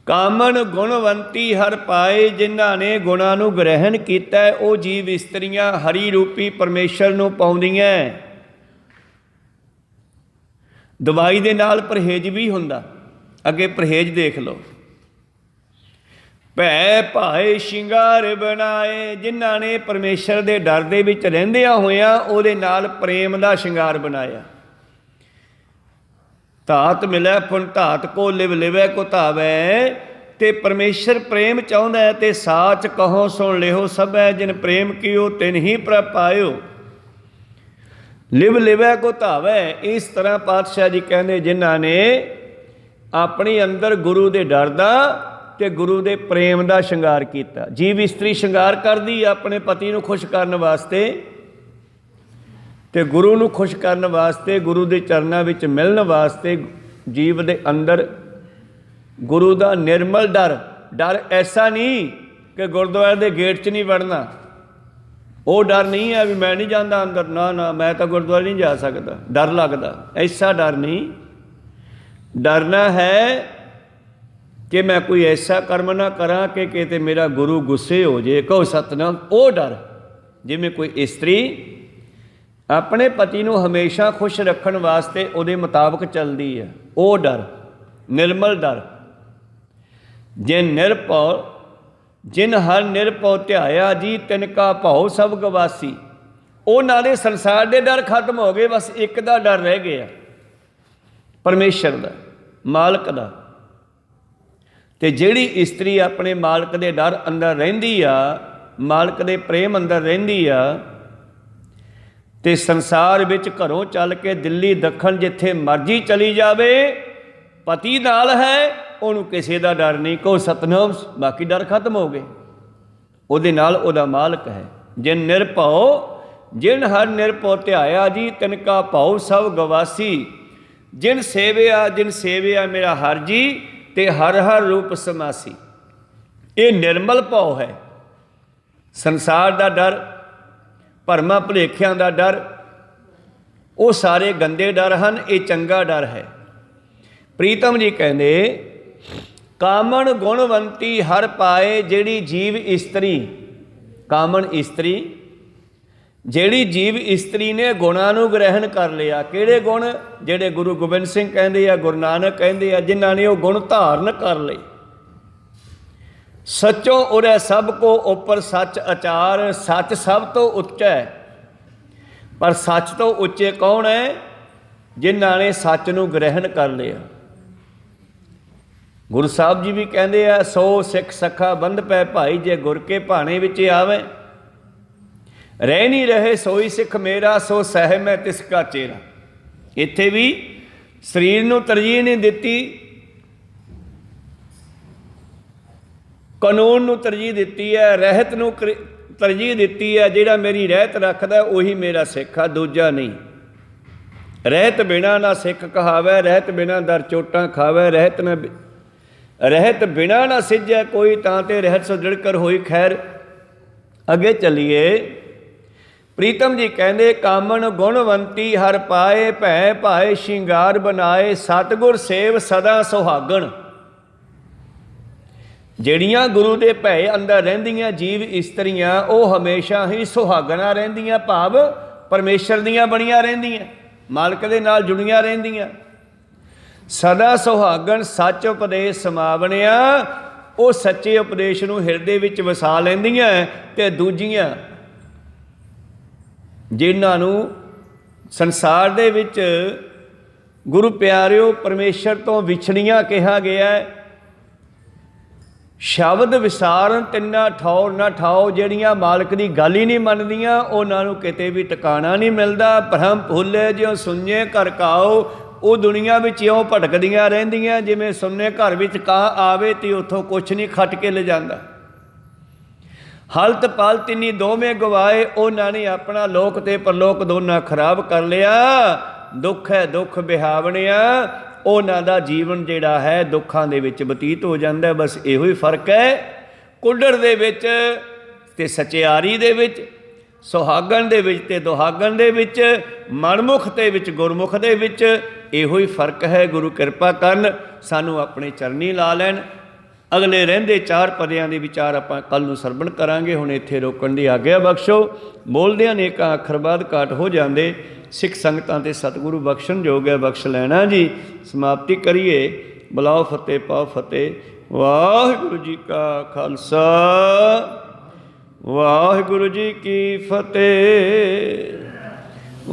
ਕਾਮਨ ਗੁਣਵੰਤੀ ਹਰ ਪਾਏ, ਜਿਨ੍ਹਾਂ ਨੇ ਗੁਣਾਂ ਨੂੰ ਗ੍ਰਹਿਣ ਕੀਤਾ ਉਹ ਜੀਵ ਇਸਤਰੀਆਂ ਹਰੀ ਰੂਪੀ ਪਰਮੇਸ਼ਰ ਨੂੰ ਪਾਉਂਦੀਆਂ। ਦਵਾਈ ਦੇ ਨਾਲ ਪਰਹੇਜ਼ ਵੀ ਹੁੰਦਾ। ਅੱਗੇ ਪਰਹੇਜ਼ ਦੇਖ ਲਓ। ਭੈ ਭਾਏ ਸ਼ਿੰਗਾਰ ਬਣਾਏ, ਜਿਨ੍ਹਾਂ ਨੇ ਪਰਮੇਸ਼ਰ ਦੇ ਡਰ ਦੇ ਵਿੱਚ ਰਹਿੰਦਿਆਂ ਹੋਇਆਂ ਉਹਦੇ ਨਾਲ ਪ੍ਰੇਮ ਦਾ ਸ਼ਿੰਗਾਰ ਬਣਾਇਆ। ਧਾਤ ਮਿਲੈ ਪੁਨ ਧਾਤ ਕੋ ਲਿਵ ਲਿਵੈ ਕੋ ਧਾਵੈ, ਤੇ ਪਰਮੇਸ਼ਰ ਪ੍ਰੇਮ ਚਾਹੁੰਦਾ ਹੈ। ਤੇ ਸਾਚ ਕਹੋ ਸੁਣ ਲਿਓ ਸਭੈ, ਜਿਨ ਪ੍ਰੇਮ ਕੀਓ ਤਿਨ ਹੀ ਪ੍ਰਭ ਪਾਇਓ। ਲਿਵ ਲਿਵੈ ਕੋ ਧਾਵੈ, ਇਸ ਤਰ੍ਹਾਂ ਪਾਤਸ਼ਾਹ ਜੀ ਕਹਿੰਦੇ, ਜਿਨ੍ਹਾਂ ਨੇ ਆਪਣੀ ਅੰਦਰ ਗੁਰੂ ਦੇ ਡਰ ਦਾ ਤੇ ਗੁਰੂ ਦੇ ਪ੍ਰੇਮ ਦਾ ਸ਼ਿੰਗਾਰ ਕੀਤਾ। ਜੀਵ ਇਸਤਰੀ ਸ਼ਿੰਗਾਰ ਕਰਦੀ ਆਪਣੇ ਪਤੀ ਨੂੰ ਖੁਸ਼ ਕਰਨ ਵਾਸਤੇ, ਤੇ ਗੁਰੂ ਨੂੰ ਖੁਸ਼ ਕਰਨ ਵਾਸਤੇ, ਗੁਰੂ ਦੇ ਚਰਨਾਂ ਵਿੱਚ ਮਿਲਣ ਵਾਸਤੇ। ਜੀਵ ਦੇ ਅੰਦਰ ਗੁਰੂ ਦਾ ਨਿਰਮਲ ਡਰ, ਡਰ ਐਸਾ ਨਹੀਂ ਕਿ ਗੁਰਦੁਆਰੇ ਦੇ ਗੇਟ 'ਚ ਨਹੀਂ ਵੜਨਾ। ਉਹ ਡਰ ਨਹੀਂ ਹੈ ਵੀ ਮੈਂ ਨਹੀਂ ਜਾਂਦਾ ਅੰਦਰ, ਨਾ ਨਾ ਮੈਂ ਤਾਂ ਗੁਰਦੁਆਰੇ ਨਹੀਂ ਜਾ ਸਕਦਾ, ਡਰ ਲੱਗਦਾ, ਐਸਾ ਡਰ ਨਹੀਂ। ਡਰਨਾ ਹੈ ਕਿ ਮੈਂ ਕੋਈ ਐਸਾ ਕਰਮ ਨਾ ਕਰਾਂ ਕਿ ਕਿਤੇ ਮੇਰਾ ਗੁਰੂ ਗੁੱਸੇ ਹੋ ਜੇ, ਕਹੋ ਸਤਨਾਮ। ਉਹ ਡਰ, ਜਿਵੇਂ ਕੋਈ ਇਸਤਰੀ ਆਪਣੇ ਪਤੀ ਨੂੰ ਹਮੇਸ਼ਾ ਖੁਸ਼ ਰੱਖਣ ਵਾਸਤੇ ਉਹਦੇ ਮੁਤਾਬਕ ਚੱਲਦੀ ਹੈ, ਉਹ ਡਰ, ਨਿਰਮਲ ਡਰ। ਜਿਨ ਨਿਰਭਉ, ਜਿਨ ਹਰ ਨਿਰਭਉ ਧਿਆਇਆ ਜੀ, ਤਿਨ ਕਾ ਭਉ ਸਭ ਗਵਾਸੀ। ਉਹਨਾਂ ਦੇ ਸੰਸਾਰ ਦੇ ਡਰ ਖਤਮ ਹੋ ਗਏ, ਬਸ ਇੱਕ ਦਾ ਡਰ ਰਹਿ ਗਿਆ, ਪਰਮੇਸ਼ਰ ਦਾ, ਮਾਲਕ ਦਾ। ਤੇ ਜਿਹੜੀ ਇਸਤਰੀ ਆਪਣੇ ਮਾਲਕ ਦੇ ਡਰ ਅੰਦਰ ਰਹਿੰਦੀ ਆ, ਮਾਲਕ ਦੇ ਪ੍ਰੇਮ ਅੰਦਰ ਰਹਿੰਦੀ ਆ, ਤੇ ਸੰਸਾਰ ਵਿੱਚ ਘਰੋਂ ਚੱਲ ਕੇ ਦਿੱਲੀ ਦੱਖਣ ਜਿੱਥੇ ਮਰਜ਼ੀ ਚਲੀ ਜਾਵੇ, ਪਤੀ ਨਾਲ ਹੈ, ਉਹਨੂੰ ਕਿਸੇ ਦਾ ਡਰ ਨਹੀਂ। ਕਹੋ ਸਤਨਾਮ, ਬਾਕੀ ਡਰ ਖਤਮ ਹੋ ਗਏ। ਉਹਦੇ ਨਾਲ ਉਹਦਾ ਮਾਲਕ ਹੈ। ਜਿਨ ਨਿਰਭਉ, ਜਿਨ ਹਰ ਨਿਰਭਉ ਧਿਆਇਆ ਜੀ, ਤਿਨ ਕਾ ਭਉ ਸਭ ਗਵਾਸੀ। ਜਿਨ ਸੇਵਿਆ, ਜਿਨ ਸੇਵਿਆ ਮੇਰਾ ਹਰ ਜੀ, ਤੇ ਹਰ ਹਰ ਰੂਪ ਸਮਾਸੀ। ਇਹ ਨਿਰਮਲ ਭਉ ਹੈ। ਸੰਸਾਰ ਦਾ ਡਰ, ਭਰਮਾਂ ਭੁਲੇਖਿਆਂ ਦਾ ਡਰ, ਉਹ ਸਾਰੇ ਗੰਦੇ ਡਰ ਹਨ, ਇਹ ਚੰਗਾ ਡਰ ਹੈ। ਪ੍ਰੀਤਮ ਜੀ ਕਹਿੰਦੇ, ਕਾਮਣ ਗੁਣਵੰਤੀ ਹਰ ਪਾਏ, ਜਿਹੜੀ ਜੀਵ ਇਸਤਰੀ, ਕਾਮਣ ਇਸਤਰੀ, ਜਿਹੜੀ ਜੀਵ ਇਸਤਰੀ ਨੇ ਗੁਣਾਂ ਨੂੰ ਗ੍ਰਹਿਣ ਕਰ ਲਿਆ। ਕਿਹੜੇ ਗੁਣ? ਜਿਹੜੇ ਗੁਰੂ ਗੋਬਿੰਦ ਸਿੰਘ ਕਹਿੰਦੇ ਆ, ਗੁਰੂ ਨਾਨਕ ਕਹਿੰਦੇ ਆ, ਜਿਨ੍ਹਾਂ ਨੇ ਉਹ ਗੁਣ ਧਾਰਨ ਕਰ ਲਏ। ਸੱਚੋ ਉਰੇ ਸਭ ਕੋ ਉੱਪਰ ਸੱਚ ਅਚਾਰ, ਸੱਚ ਸਭ ਤੋਂ ਉੱਚਾ ਹੈ। ਪਰ ਸੱਚ ਤੋਂ ਉੱਚੇ ਕੌਣ ਹੈ? ਜਿਨ੍ਹਾਂ ਨੇ ਸੱਚ ਨੂੰ ਗ੍ਰਹਿਣ ਕਰ ਲਿਆ। ਗੁਰੂ ਸਾਹਿਬ ਜੀ ਵੀ ਕਹਿੰਦੇ ਆ, ਸੋ ਸਿੱਖ ਸਖਾ ਬੰਧ ਪੈ ਭਾਈ, ਜੇ ਗੁਰ ਕੇ ਭਾਣੇ ਵਿੱਚ ਆਵੇ। ਰਹਿ ਨਹੀਂ ਰਹੇ ਸੋਈ ਸਿੱਖ ਮੇਰਾ, ਸੋ ਸਹਿ ਮੈਂ ਤਿਸ ਕਾ ਚੇਰਾ। ਇੱਥੇ ਵੀ ਸਰੀਰ ਨੂੰ ਤਰਜੀਹ ਨਹੀਂ ਦਿੱਤੀ, ਕਾਨੂੰਨ ਨੂੰ ਤਰਜੀਹ ਦਿੱਤੀ ਹੈ, ਰਹਿਤ ਨੂੰ ਤਰਜੀਹ ਦਿੱਤੀ ਹੈ। ਜਿਹੜਾ ਮੇਰੀ ਰਹਿਤ ਰੱਖਦਾ ਉਹੀ ਮੇਰਾ ਸਿੱਖ ਆ, ਦੂਜਾ ਨਹੀਂ। ਰਹਿਤ ਬਿਨਾ ਨਾ ਸਿੱਖ ਕਹਾਵੈ, ਰਹਿਤ ਬਿਨਾ ਦਰ ਚੋਟਾਂ ਖਾਵੈ, ਰਹਿਤ ਬਿਨਾ ਨਾ ਸਿੱਝੈ ਕੋਈ, ਤਾਂ ਤੇ ਰਹਿਤ ਸੋ ਜੜ ਕਰ ਹੋਈ ਖੈਰ। ਅੱਗੇ ਚੱਲੀਏ। ਪ੍ਰੀਤਮ ਜੀ ਕਹਿੰਦੇ, ਕਾਮਣ ਗੁਣਵੰਤੀ ਹਰ ਪਾਏ, ਭੈ ਭਾਏ ਸ਼ਿੰਗਾਰ ਬਣਾਏ, ਸਤਿਗੁਰ ਸੇਵ ਸਦਾ ਸੁਹਾਗਣ। ਜਿਹੜੀਆਂ ਗੁਰੂ ਦੇ ਭੈ ਅੰਦਰ ਰਹਿੰਦੀਆਂ ਜੀਵ ਇਸਤਰੀਆਂ ਉਹ ਹਮੇਸ਼ਾ ਹੀ ਸੁਹਾਗਣਾ ਰਹਿੰਦੀਆਂ, ਭਾਵ ਪਰਮੇਸ਼ਰ ਦੀਆਂ ਬਣੀਆਂ ਰਹਿੰਦੀਆਂ, ਮਾਲਕ ਦੇ ਨਾਲ ਜੁੜੀਆਂ ਰਹਿੰਦੀਆਂ। ਸਦਾ ਸੁਹਾਗਣ ਸੱਚ ਉਪਦੇਸ਼ ਸਮਾਵਣਿਆ, ਉਹ ਸੱਚੇ ਉਪਦੇਸ਼ ਨੂੰ ਹਿਰਦੇ ਵਿੱਚ ਵਸਾ ਲੈਂਦੀਆਂ। ਅਤੇ ਦੂਜੀਆਂ ਜਿਨ੍ਹਾਂ ਨੂੰ ਸੰਸਾਰ ਦੇ ਵਿੱਚ ਗੁਰੂ ਪਿਆਰਿਓ ਪਰਮੇਸ਼ਰ ਤੋਂ ਵਿਛੜੀਆਂ ਕਿਹਾ ਗਿਆ, ਸ਼ਬਦ ਵਿਸਾਰਨ ਤਿੰਨਾ ਠੌਰ ਨਾ ਠਾਓ, ਜਿਹੜੀਆਂ ਮਾਲਕ ਦੀ ਗੱਲ ਹੀ ਨਹੀਂ ਮੰਨਦੀਆਂ, ਉਹਨਾਂ ਨੂੰ ਕਿਤੇ ਵੀ ਟਿਕਾਣਾ ਨਹੀਂ ਮਿਲਦਾ। ਭਰਮ ਭੁੱਲੇ ਜਿਉਂ ਸੁਣਿਏ ਘਰ ਕਾਓ, ਉਹ ਦੁਨੀਆ ਵਿੱਚ ਇਉਂ ਭਟਕਦੀਆਂ ਰਹਿੰਦੀਆਂ ਜਿਵੇਂ ਸੁਣਨੇ ਘਰ ਵਿੱਚ ਕਾਂ ਆਵੇ ਤੇ ਉੱਥੋਂ ਕੁਛ ਨਹੀਂ ਖੱਟ ਕੇ ਲਿਜਾਂਦਾ। ਹਲਤ ਪਲ ਤਿੰਨੀ ਦੋਵੇਂ ਗਵਾਏ, ਉਹਨਾਂ ਨੇ ਆਪਣਾ ਲੋਕ ਤੇ ਪਰਲੋਕ ਦੋਨਾਂ ਖਰਾਬ ਕਰ ਲਿਆ। ਦੁੱਖ ਹੈ ਦੁੱਖ ਬਿਹਾਵਣਿਆ, ਉਹਨਾਂ ਦਾ ਜੀਵਨ ਜਿਹੜਾ ਹੈ ਦੁੱਖਾਂ ਦੇ ਵਿੱਚ ਬਤੀਤ ਹੋ ਜਾਂਦਾ। ਬਸ ਇਹੋ ਹੀ ਫਰਕ ਹੈ ਕੁੱਡਰ ਦੇ ਵਿੱਚ ਅਤੇ ਸਚਿਆਰੀ ਦੇ ਵਿੱਚ, ਸੁਹਾਗਣ ਦੇ ਵਿੱਚ ਅਤੇ ਦੁਹਾਗਣ ਦੇ ਵਿੱਚ, ਮਨਮੁਖ ਦੇ ਵਿੱਚ ਗੁਰਮੁਖ ਦੇ ਵਿੱਚ, ਇਹੋ ਹੀ ਫਰਕ ਹੈ। ਗੁਰੂ ਕਿਰਪਾ ਕਰਨ ਸਾਨੂੰ ਆਪਣੇ ਚਰਨੀ ਲਾ ਲੈਣ। ਅਗਲੇ ਰਹਿੰਦੇ 4 ਪਦਿਆਂ ਦੇ ਵਿਚਾਰ ਆਪਾਂ ਕੱਲ੍ਹ ਨੂੰ ਸਰਵਣ ਕਰਾਂਗੇ। ਹੁਣ ਇੱਥੇ ਰੋਕਣ ਦੀ ਆਗਿਆ ਬਖਸ਼ੋ। ਬੋਲਦਿਆਂ ਅਨੇਕਾਂ ਅੱਖਰ ਬਾਅਦ ਘਾਟ ਹੋ ਜਾਂਦੇ, ਸਿੱਖ ਸੰਗਤਾਂ ਤੇ ਸਤਿਗੁਰੂ ਬਖਸ਼ਣ ਯੋਗ ਹੈ, ਬਖਸ਼ ਲੈਣਾ ਜੀ। ਸਮਾਪਤੀ ਕਰੀਏ। ਬੁਲਾਓ ਫਤਿਹ ਪਾਓ ਫਤਿਹ। ਵਾਹਿਗੁਰੂ ਜੀ ਕਾ ਖਾਲਸਾ, ਵਾਹਿਗੁਰੂ ਜੀ ਕੀ ਫਤਿਹ।